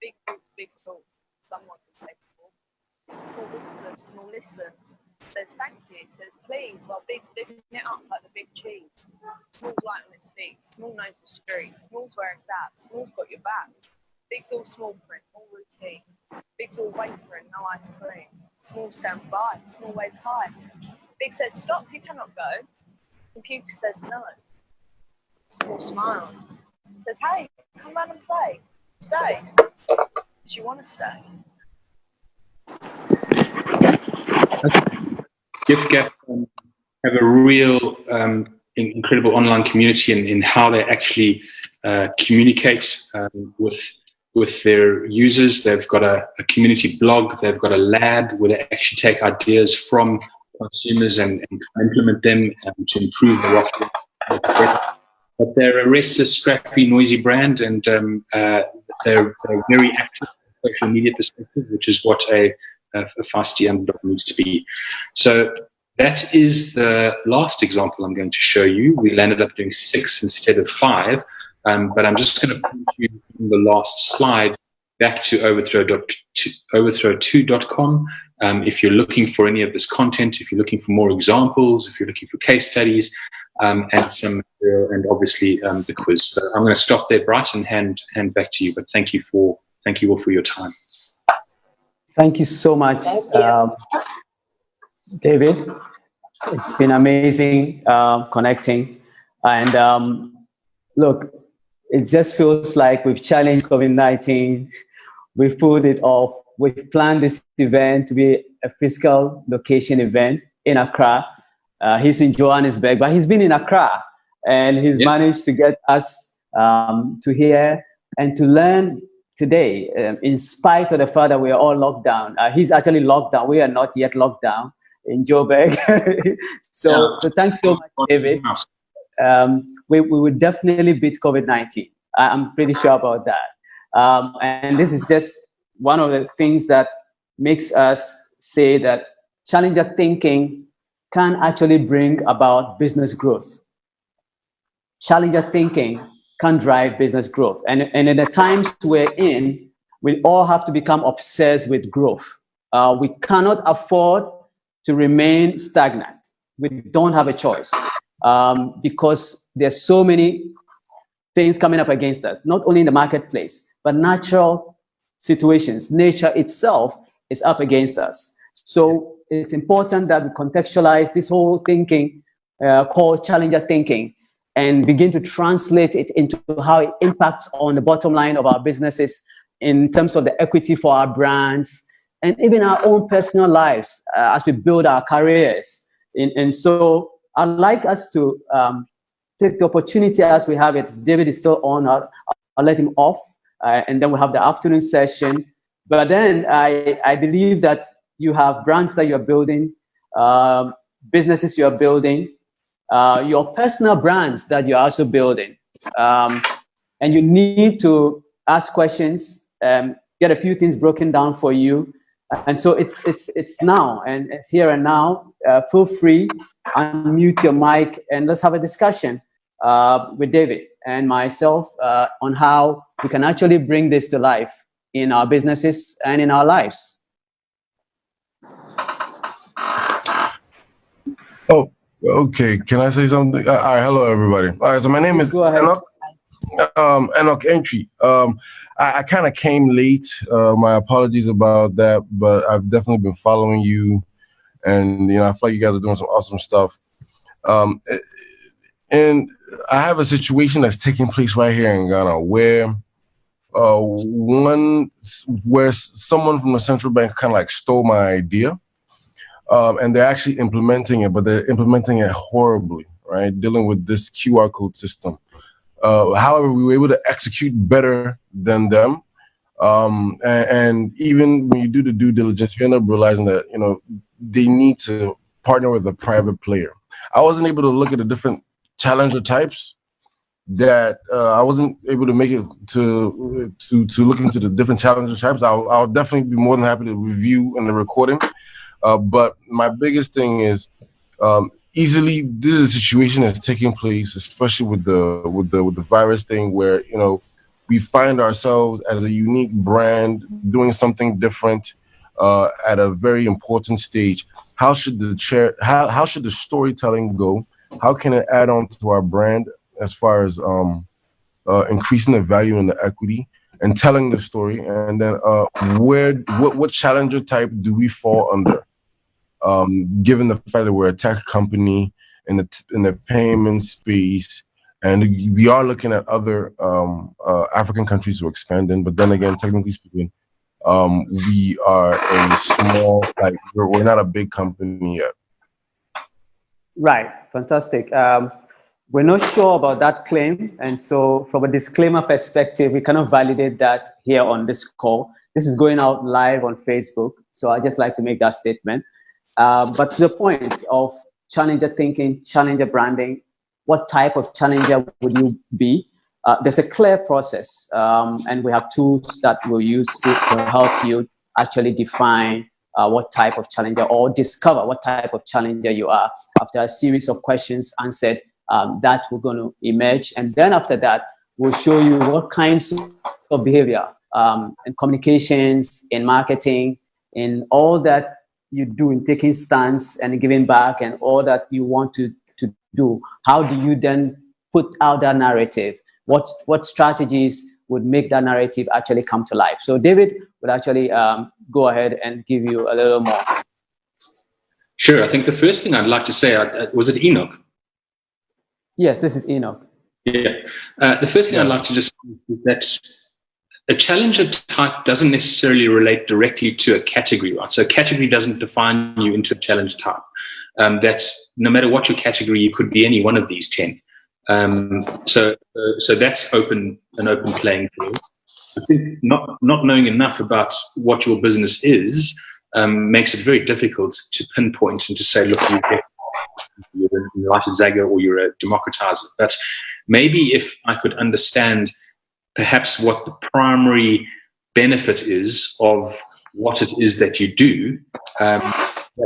big book, big talk. Someone can take the ball. Small whistles, small listens. Says thank you, says please, while Big's digging it up like the big cheese. Small's light on its feet, small knows the street, small's where it's at, small's got your back. Big's all small print, all routine. Big's all wavering, no ice cream. Small stands by, small waves high. Big says stop, you cannot go. Computer says no. Small smiles. Says hey, come round and play. Stay. Does you want to stay? GIFGAF have a real incredible online community in how they actually communicate with their users. They've got a community blog. They've got a lab where they actually take ideas from consumers and implement them to improve their offering. But they're a restless, scrappy, noisy brand, and they're very active from a social media perspective, which is what a feisty underdog needs to be. So that is the last example I'm going to show you. We landed up doing 6 instead of 5, but I'm just going to put you in the last slide back to overthrow2.com. If you're looking for any of this content, if you're looking for more examples, if you're looking for case studies, and some material, and obviously the quiz. So I'm going to stop there, Bright, and hand back to you. But thank you all for your time. Thank you so much, David. It's been amazing connecting. And look, it just feels like we've challenged COVID-19. We've pulled it off. We've planned this event to be a physical location event in Accra. He's in Johannesburg, but he's been in Accra, and he's managed to get us to here and to learn today, in spite of the fact that we are all locked down. He's actually locked down. We are not yet locked down in Joburg. So thanks so much, David. We will definitely beat COVID-19. I'm pretty sure about that. And this is just one of the things that makes us say that challenger thinking can actually bring about business growth. Challenger thinking can drive business growth. And in the times we're in, we all have to become obsessed with growth. We cannot afford to remain stagnant. We don't have a choice because there's so many things coming up against us, not only in the marketplace, but natural situations. Nature itself is up against us. So it's important that we contextualize this whole thinking called challenger thinking and begin to translate it into how it impacts on the bottom line of our businesses in terms of the equity for our brands and even our own personal lives as we build our careers. And so I'd like us to take the opportunity as we have it. David is still on. I'll let him off, and then we'll have the afternoon session. But then I believe that you have brands that you're building, businesses you're building, your personal brands that you're also building. And you need to ask questions, get a few things broken down for you. And so it's now, and it's here and now. Feel free, unmute your mic, and let's have a discussion with David and myself on how we can actually bring this to life in our businesses and in our lives. Oh, okay. Can I say something? All right. Hello, everybody. All right. So my name is Enoch Entry. I kind of came late. My apologies about that, but I've definitely been following you, and I feel like you guys are doing some awesome stuff. And I have a situation that's taking place right here in Ghana where someone from the central bank kind of like stole my idea, and they're actually implementing it, but they're implementing it horribly, right? Dealing with this QR code system. However, we were able to execute better than them. And even when you do the due diligence, you end up realizing that, they need to partner with a private player. I wasn't able to look at the different challenger types that I wasn't able to make it to look into the different challenger types. I'll definitely be more than happy to review in the recording. But my biggest thing is, easily this is a situation that's taking place, especially with the virus thing, where we find ourselves as a unique brand doing something different at a very important stage. How should the storytelling go? How can it add on to our brand as far as increasing the value and the equity and telling the story? And then what challenger type do we fall under? Given the fact that we're a tech company in the payment space, and we are looking at other African countries to expand in, but then again, technically speaking, we are a small, we're not a big company yet. Right, fantastic. We're not sure about that claim, and so from a disclaimer perspective, we cannot validate that here on this call. This is going out live on Facebook, so I just like to make that statement. But to the point of challenger thinking, challenger branding, what type of challenger would you be? There's a clear process, and we have tools that we'll use to help you actually define what type of challenger, or discover what type of challenger you are after a series of questions answered that we're going to emerge. And then after that, we'll show you what kinds of behavior in communications, in marketing, in all that you do in taking stance and giving back and all that you want to do. How do you then put out that narrative? What strategies would make that narrative actually come to life? So David would actually go ahead and give you a little more. Sure. I think the first thing I'd like to say, was it Enoch? Yes, this is Enoch. Yeah. The first thing I'd like to just say is that a challenger type doesn't necessarily relate directly to a category, right? So a category doesn't define you into a challenger type. That no matter what your category, you could be any one of these 10. So that's an open playing field. I think not knowing enough about what your business is makes it very difficult to pinpoint and to say, look, you're an enlightened Zaga or you're a democratizer. But maybe if I could understand perhaps what the primary benefit is of what it is that you do, that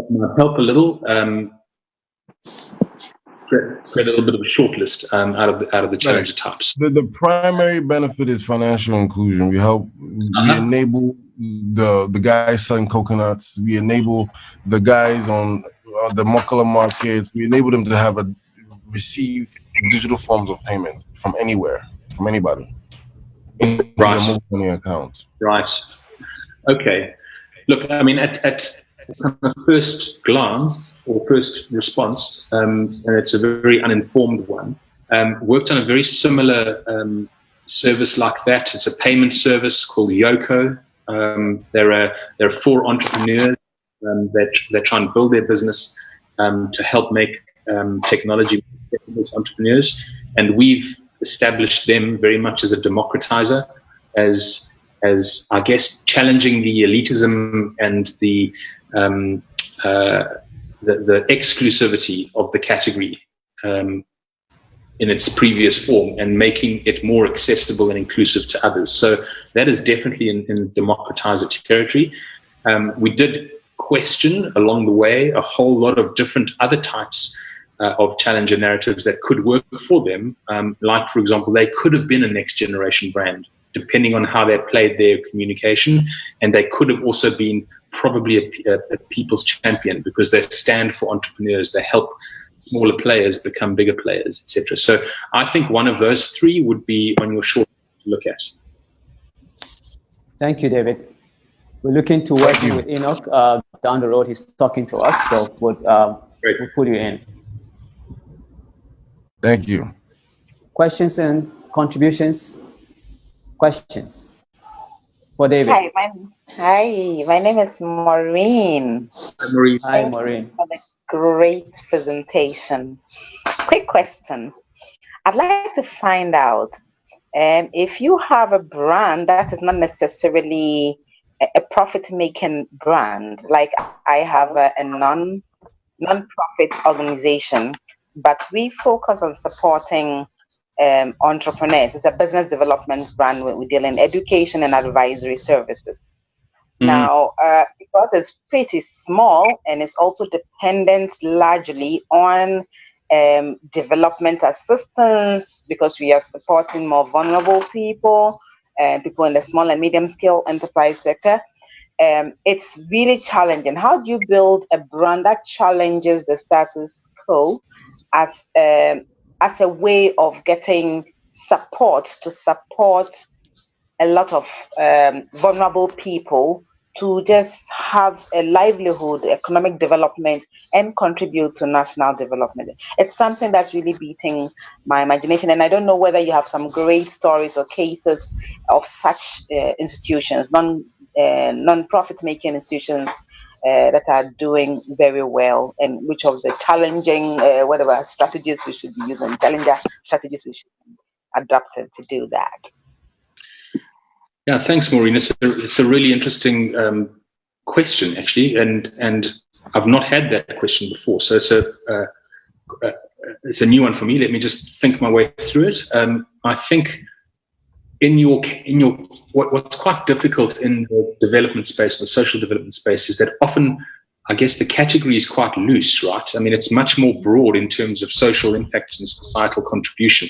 might help a little. Create a little bit of a short list out of the challenger types. The primary benefit is financial inclusion. We help, we enable the guys selling coconuts. We enable the guys on the Mokala markets. We enable them to receive digital forms of payment from anywhere, from anybody, into their mobile money account. Right. Okay. Look, I mean, at kind of first glance or first response, and it's a very uninformed one, worked on a very similar service like that. It's a payment service called Yoko. There are 4 entrepreneurs that try and build their business to help make technology accessible to entrepreneurs, and we've established them very much as a democratizer, as I guess challenging the elitism and the exclusivity of the category in its previous form, and making it more accessible and inclusive to others. So that is definitely in democratizer territory. We did question along the way a whole lot of different other types of challenger narratives that could work for them. Like, for example, they could have been a next generation brand, depending on how they played their communication, and they could have also been probably a people's champion, because they stand for entrepreneurs. They help smaller players become bigger players, etc. So I think one of those 3 would be on your short to look at. Thank you, David. We're looking to work with Enoch down the road. He's talking to us, so we'll put you in. Thank you. Questions and contributions? Questions for David? Hi, my name is Maureen. Hi, Maureen. For the great presentation. Quick question. I'd like to find out if you have a brand that is not necessarily a profit-making brand. Like, I have a non-profit organization, but we focus on supporting entrepreneurs. It's a business development brand. We deal in education and advisory services. Now, because it's pretty small and it's also dependent largely on development assistance, because we are supporting more vulnerable people, people in the small and medium scale enterprise sector, it's really challenging. How do you build a brand that challenges the status quo as a way of getting support to support a lot of vulnerable people to just have a livelihood, economic development, and contribute to national development? It's something that's really beating my imagination, and I don't know whether you have some great stories or cases of such institutions, non-profit making institutions that are doing very well, and which of the challenging whatever strategies we should be using, challenger strategies we should be adopting to do that. Yeah, thanks, Maureen. It's a really interesting question, actually, and I've not had that question before, so it's a new one for me. Let me just think my way through it. I think in your what's quite difficult in the development space, the social development space, is that often, I guess, the category is quite loose, right? I mean, it's much more broad in terms of social impact and societal contribution.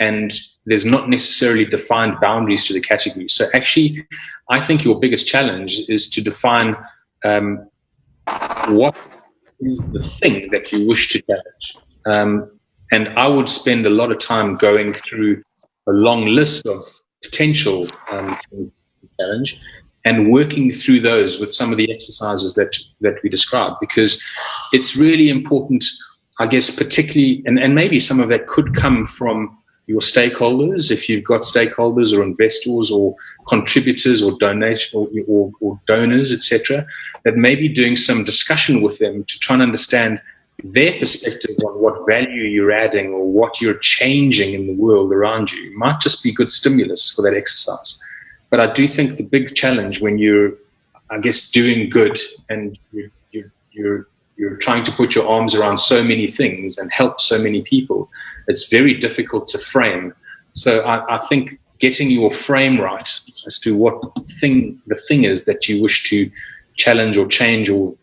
And there's not necessarily defined boundaries to the category. So actually, I think your biggest challenge is to define what is the thing that you wish to challenge. And I would spend a lot of time going through a long list of potential things to challenge and working through those with some of the exercises that we described, because it's really important, I guess, particularly, and maybe some of that could come from your stakeholders, if you've got stakeholders or investors or contributors or donors, etc., that maybe doing some discussion with them to try and understand their perspective on what value you're adding or what you're changing in the world around you might just be good stimulus for that exercise. But I do think the big challenge when you're, I guess, doing good and you're trying to put your arms around so many things and help so many people, it's very difficult to frame. So I think getting your frame right as to what the thing is that you wish to challenge or change or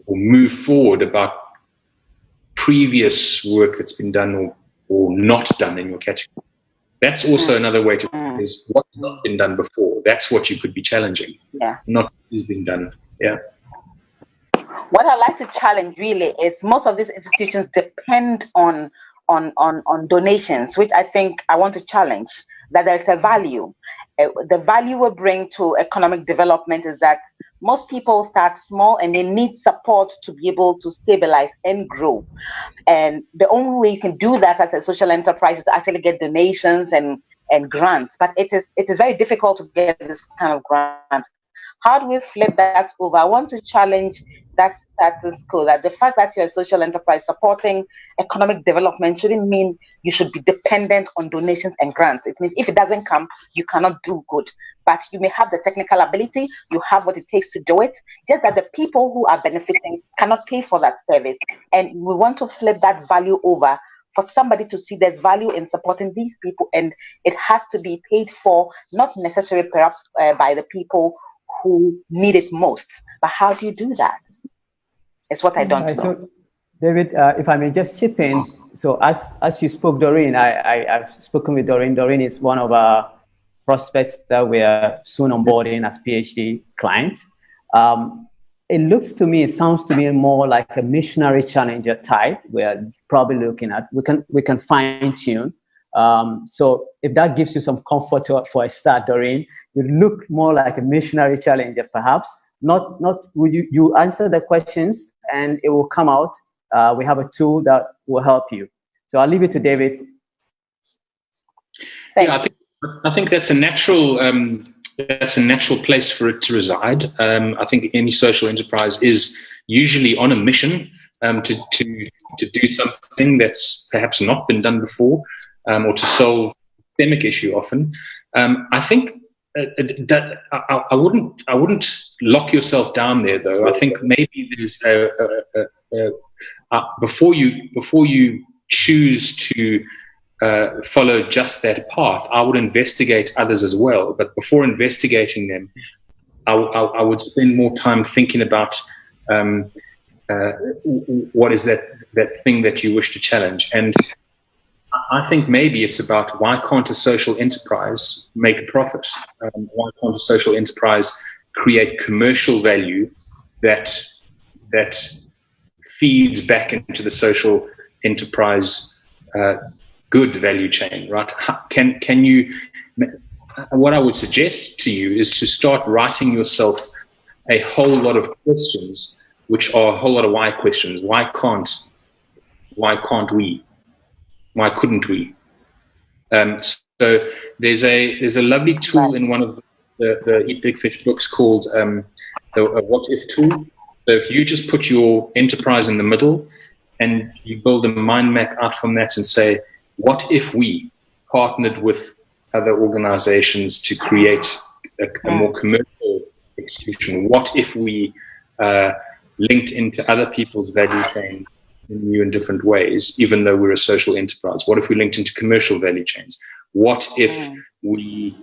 move forward about previous work that's been done or not done in your category. That's also another way to is what's not been done before. That's what you could be challenging. Yeah. Not what has been done. Yeah. What I like to challenge really is most of these institutions depend on donations, which I think I want to challenge, that there's a value. The value we bring to economic development is that most people start small and they need support to be able to stabilize and grow. And the only way you can do that as a social enterprise is to actually get donations and grants. But it is very difficult to get this kind of grant. How do we flip that over? I want to challenge that status quo, that the fact that you're a social enterprise supporting economic development shouldn't mean you should be dependent on donations and grants. It means if it doesn't come, you cannot do good. But you may have the technical ability, you have what it takes to do it, just that the people who are benefiting cannot pay for that service. And we want to flip that value over for somebody to see there's value in supporting these people, and it has to be paid for, not necessarily perhaps by the people who need it most. But how do you do that? It's what I don't know. So, David, if I may just chip in. So as you spoke, Doreen, I've spoken with Doreen. Doreen is one of our prospects that we are soon onboarding as PhD client. It looks to me, it sounds to me more like a missionary challenger type. We're probably looking at, we can fine tune. So if that gives you some comfort for a start, Doreen, you look more like a missionary challenger, perhaps. Not you answer the questions and it will come out. We have a tool that will help you. So I'll leave it to David. Yeah, I think that's a natural place for it to reside. I think any social enterprise is usually on a mission to do something that's perhaps not been done before, or to solve a systemic issue often. I think I wouldn't lock yourself down there, though. I think maybe there's before you choose to follow just that path, I would investigate others as well. But before investigating them, I would spend more time thinking about what is that thing that you wish to challenge. And I think maybe it's about, why can't a social enterprise make a profit? Why can't a social enterprise create commercial value that feeds back into the social enterprise good value chain, right? Can you? What I would suggest to you is to start writing yourself a whole lot of questions, which are a whole lot of why questions. Why can't we? Why couldn't we? So there's a lovely tool in one of the Eat Big Fish books called the What If tool. So if you just put your enterprise in the middle and you build a mind map out from that and say, what if we partnered with other organizations to create a more commercial execution? What if we linked into other people's value chain in new and different ways, even though we're a social enterprise? What if we linked into commercial value chains? What if we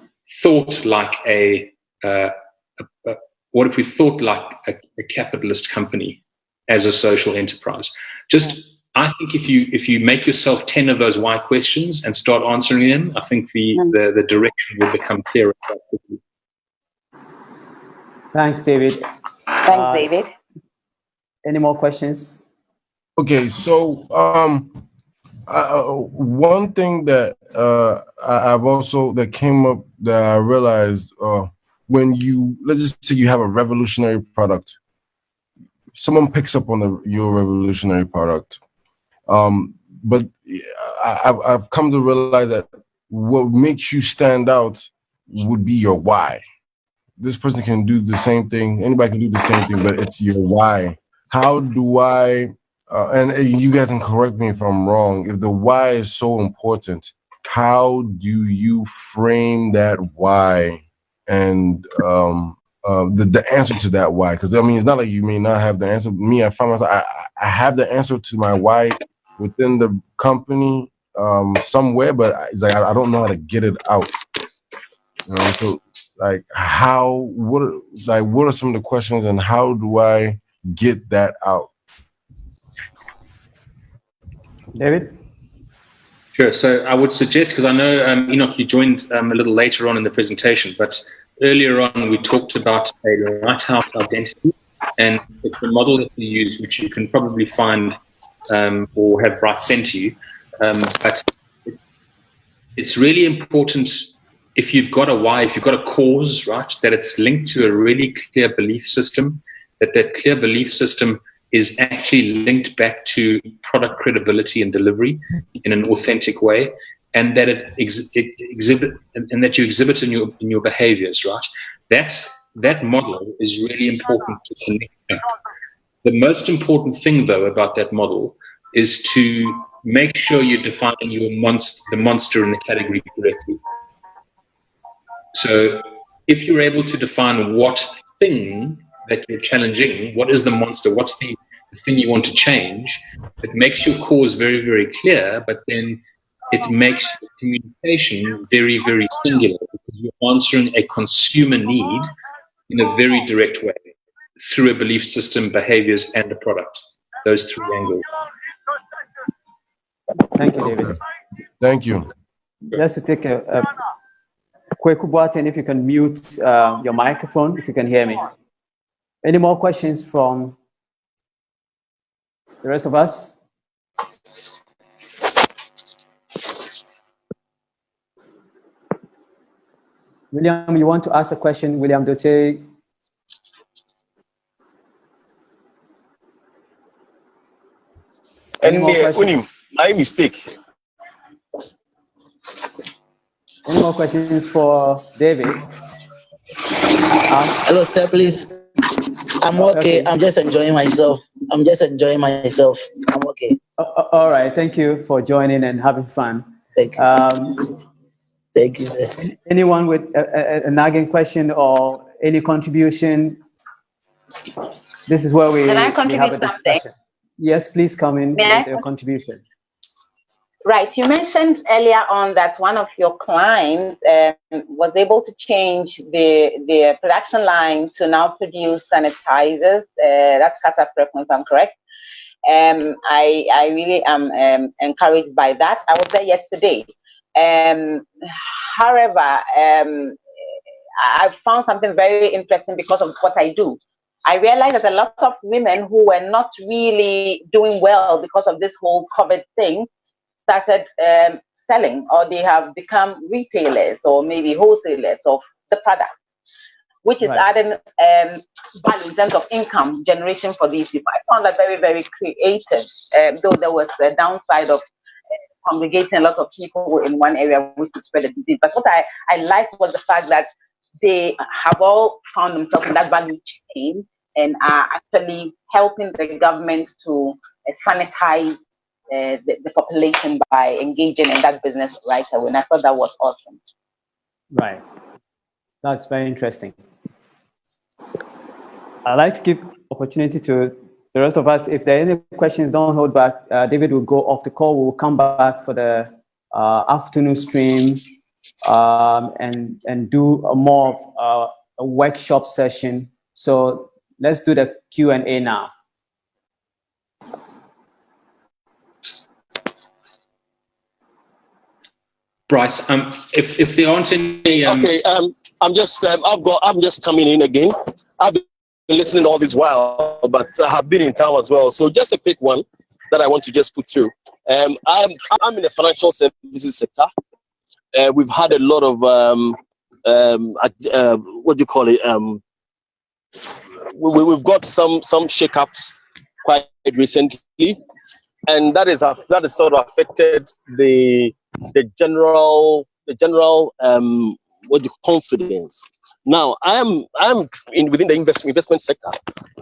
thought like a capitalist company as a social enterprise? I think if you make yourself 10 of those why questions and start answering them, I think the direction will become clearer quite quickly. Thanks, David. Thanks, David. Any more questions? Okay, so one thing that I've also that came up that I realized when let's just say you have a revolutionary product, someone picks up on your revolutionary product, but I've come to realize that what makes you stand out would be your why. This person can do the same thing, anybody can do the same thing, but it's your why. How do I and you guys can correct me if I'm wrong, if the why is so important, how do you frame that why and the answer to that why? Because I mean, it's not like you may not have the answer. Me, I find myself, I have the answer to my why within the company somewhere, but it's like I don't know how to get it out. You know, so like what are some of the questions and how do I get that out? David? Sure. So I would suggest, because I know, Enoch, you joined a little later on in the presentation, but earlier on we talked about a lighthouse identity, and it's a model that we use, which you can probably find or have Bright sent to you. But it's really important, if you've got a why, if you've got a cause, right, that it's linked to a really clear belief system, that clear belief system is actually linked back to product credibility and delivery in an authentic way, and that it exhibit and that you exhibit in your behaviors, right? That model is really important to connect back. The most important thing, though, about that model is to make sure you're defining the monster in the category correctly. So if you're able to define what thing that you're challenging, what is the monster, what's the thing you want to change, it makes your cause very, very clear, but then it makes communication very, very singular, because you're answering a consumer need in a very direct way through a belief system, behaviors, and the product. Those three angles. Thank you, David. Thank you. Just to take a quick button, if you can mute your microphone, if you can hear me. Any more questions from the rest of us? William, you want to ask a question? William Dote. And my mistake. Any more questions for David? Hello, sir, please. I'm okay. I'm just enjoying myself. I'm okay. All right. Thank you for joining and having fun. Thank you. Thank you, sir. Anyone with a nagging question or any contribution? This is where we have a discussion. Yes, please come in with your contribution. Right. You mentioned earlier on that one of your clients was able to change the production line to now produce sanitizers. That's Catafrec, if I'm correct. I really am encouraged by that. I was there yesterday. However, I found something very interesting because of what I do. I realized that a lot of women who were not really doing well because of this whole COVID thing started selling, or they have become retailers or maybe wholesalers of the product, which is adding value in terms of income generation for these people. I found that very, very creative, though there was a downside of congregating a lot of people in one area which would spread the disease. But what I liked was the fact that they have all found themselves in that value chain and are actually helping the government to sanitize the population by engaging in that business right away. And I thought that was awesome. Right. That's very interesting. I'd like to give opportunity to the rest of us. If there are any questions, don't hold back. David will go off the call. We'll come back for the afternoon stream and do more of a workshop session. So let's do the Q&A now. Bryce, if there aren't any, okay, I'm just coming in again. I've been listening all this while, but I have been in town as well. So just a quick one that I want to just put through. I'm in the financial services sector. We've had a lot of what do you call it? We've got some shakeups quite recently, and that is sort of affected the general confidence. Now, I'm within the investment sector,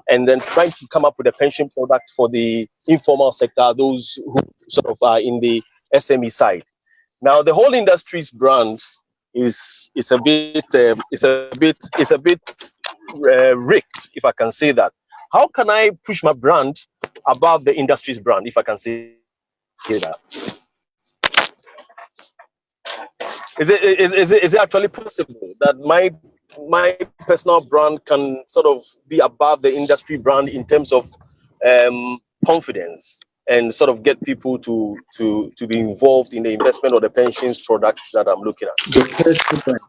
and then trying to come up with a pension product for the informal sector, those who sort of are in the SME side. Now, the whole industry's brand is a bit rigged, if I can say that. How can I push my brand above the industry's brand, if I can say that? Is it actually possible that my personal brand can sort of be above the industry brand in terms of confidence and sort of get people to be involved in the investment or the pensions products that I'm looking at? Your personal brand.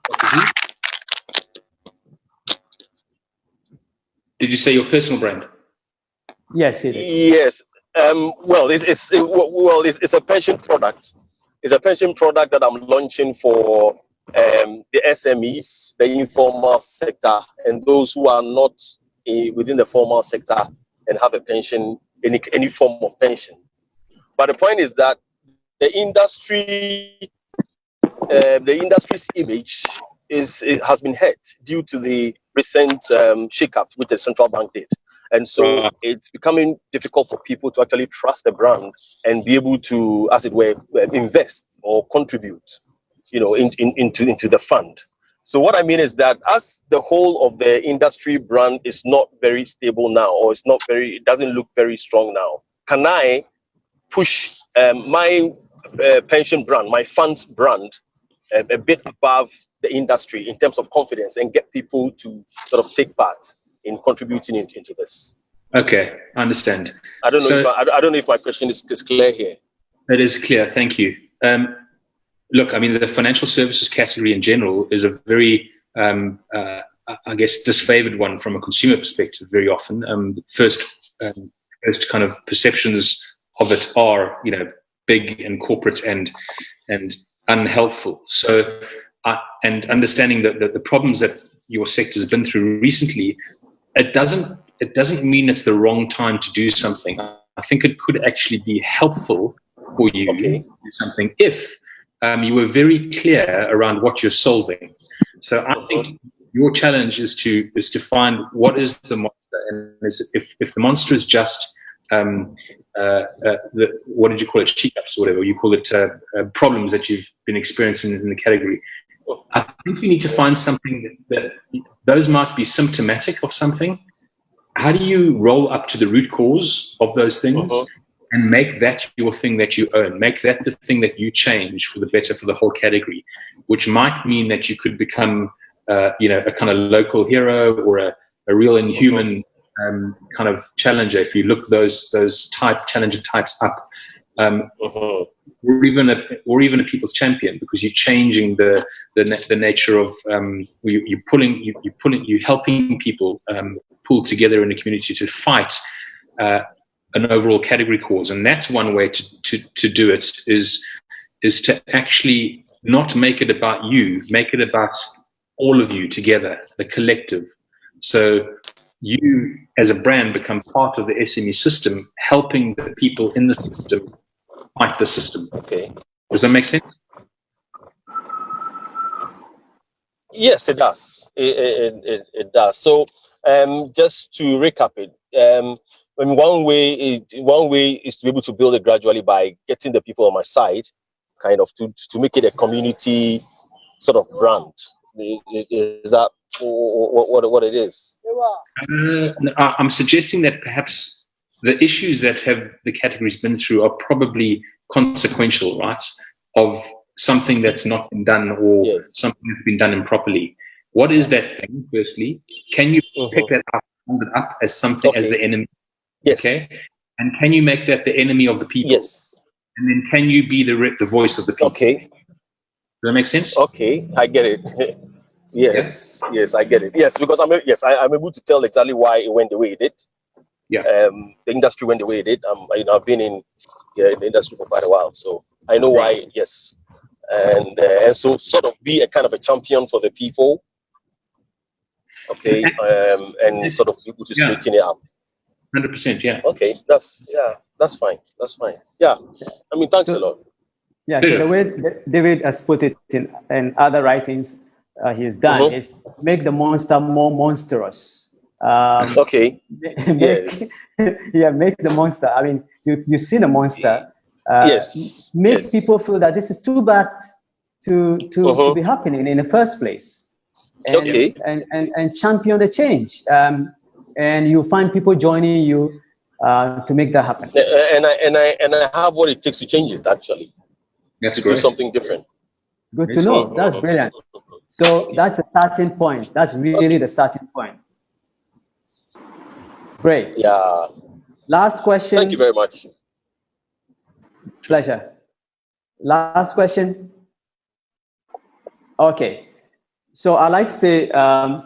Did you say your personal brand? Yes, it is. Yes. Well, it's a pension product. It's a pension product that I'm launching for the SMEs, the informal sector, and those who are not within the formal sector and have a pension, any form of pension. But the point is that the industry's image has been hurt due to the recent shakeup which the central bank did. And so it's becoming difficult for people to actually trust the brand and be able to, as it were, invest or contribute, into the fund. So what I mean is that as the whole of the industry brand is not very stable now, or it doesn't look very strong now, can I push my pension brand, my funds brand, a bit above the industry in terms of confidence and get people to sort of take part in contributing into this? Okay, I understand. I don't know. I don't know if my question is clear here. It is clear. Thank you. Look, I mean, the financial services category in general is a very, I guess, disfavored one from a consumer perspective. Very often, first kind of perceptions of it are, big and corporate and unhelpful. So, and understanding that the problems that your sector has been through recently, it doesn't mean it's the wrong time to do something. I think it could actually be helpful for you to do something if you were very clear around what you're solving. So I think your challenge is to find what is the monster, and if the monster is just what did you call it, hiccups or whatever you call it, problems that you've been experiencing in the category. I think you need to find something that those might be symptomatic of something. How do you roll up to the root cause of those things and make that your thing that you own? Make that the thing that you change for the better for the whole category, which might mean that you could become, a kind of local hero or a real inhuman kind of challenger. If you look those challenger types up, or even a people's champion, because you're changing the nature of you're helping people pull together in a community to fight an overall category cause. And that's one way to do it is to actually not make it about you, make it about all of you together, the collective. So you as a brand become part of the SME system, helping the people in the system fight the system. Okay. Does that make sense? Yes, it does. It does. So just to recap it, one way is to be able to build it gradually by getting the people on my side, kind of to make it a community sort of brand. Is that what it is? I'm suggesting that perhaps the issues that have the categories been through are probably consequential, right? Of something that's not been done or something that's been done improperly. What is that thing, firstly? Can you pick that up, hold it up as something as the enemy? Yes. Okay. And can you make that the enemy of the people? Yes. And then can you be the voice of the people? Okay. Does that make sense? Okay, I get it. Yes, yes, I get it. Yes, because I'm able to tell exactly why it went the way it did. Yeah. The industry went the way it did. I've been in the industry for quite a while, so I know why. Yes, and so sort of be a kind of a champion for the people. Okay, and sort of be able to straighten it up. 100%. Yeah. Okay, that's fine. That's fine. Yeah, thanks a lot. Yeah, so the way David has put it in other writings, he's done is make the monster more monstrous. Okay. Make, yeah, make the monster. I mean, you see the monster. Yes. Make people feel that this is too bad to be happening in the first place. And, and champion the change. And you find people joining you to make that happen. And I have what it takes to change it, actually. That's to great. do something different. Good to know. That's brilliant. So that's a starting point. That's really the starting point. Great. Yeah. Last question. Thank you very much. Pleasure. Last question. Okay. So I'd like to say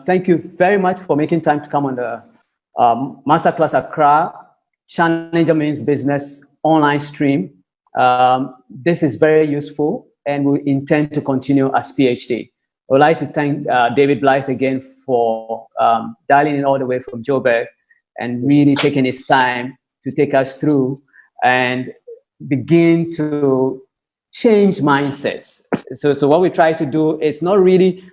thank you very much for making time to come on the Masterclass Accra Challenger Means Business online stream. This is very useful, and we intend to continue as PhD. I would like to thank David Blyth again for dialing in all the way from Joburg and really taking his time to take us through and begin to change mindsets. So what we try to do is not really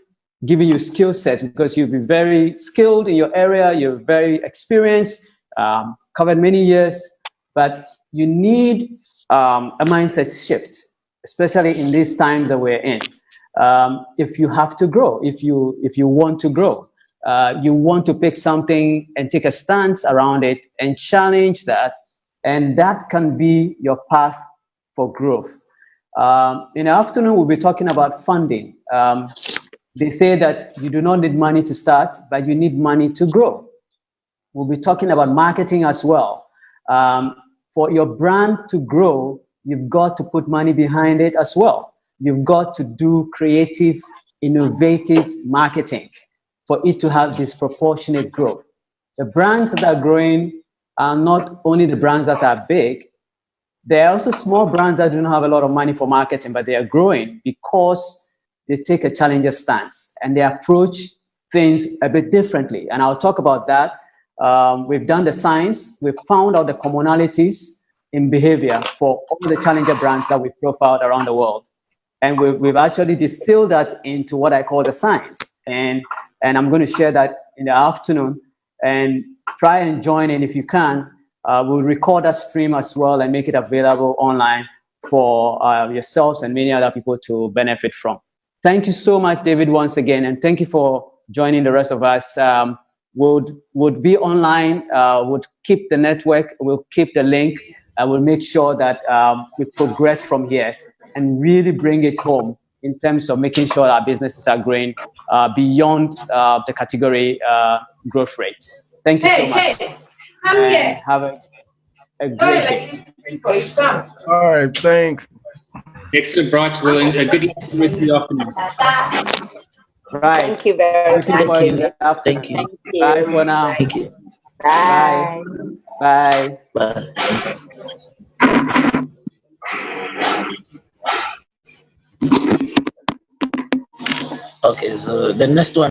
giving you skill sets, because you'll be very skilled in your area, you're very experienced, covered many years, but you need a mindset shift, especially in these times that we're in. If you have to grow, if you want to grow, you want to pick something and take a stance around it and challenge that, and that can be your path for growth. In the afternoon, we'll be talking about funding. They say that you do not need money to start, but you need money to grow. We'll be talking about marketing as well. For your brand to grow, you've got to put money behind it as well. You've got to do creative, innovative marketing for it to have disproportionate growth. The brands that are growing are not only the brands that are big, there are also small brands that do not have a lot of money for marketing, but they are growing because they take a challenger stance and they approach things a bit differently. And I'll talk about that. We've done the science. We've found out the commonalities in behavior for all the challenger brands that we've profiled around the world. And we've actually distilled that into what I call the science. And I'm going to share that in the afternoon, and try and join in if you can. We'll record that stream as well and make it available online for yourselves and many other people to benefit from. Thank you so much, David, once again, and thank you for joining the rest of us. Would be online, would keep the network, we'll keep the link, and we'll make sure that we progress from here and really bring it home in terms of making sure our businesses are growing beyond the category growth rates. Thank you so much. And have a great day. All right, thanks. Excellent, Bright. Well, a good luck for the rest of the afternoon. Right. Thank you very much. Thank you. Bye for now. Thank you. Bye. Bye. Bye. Okay, so the next one.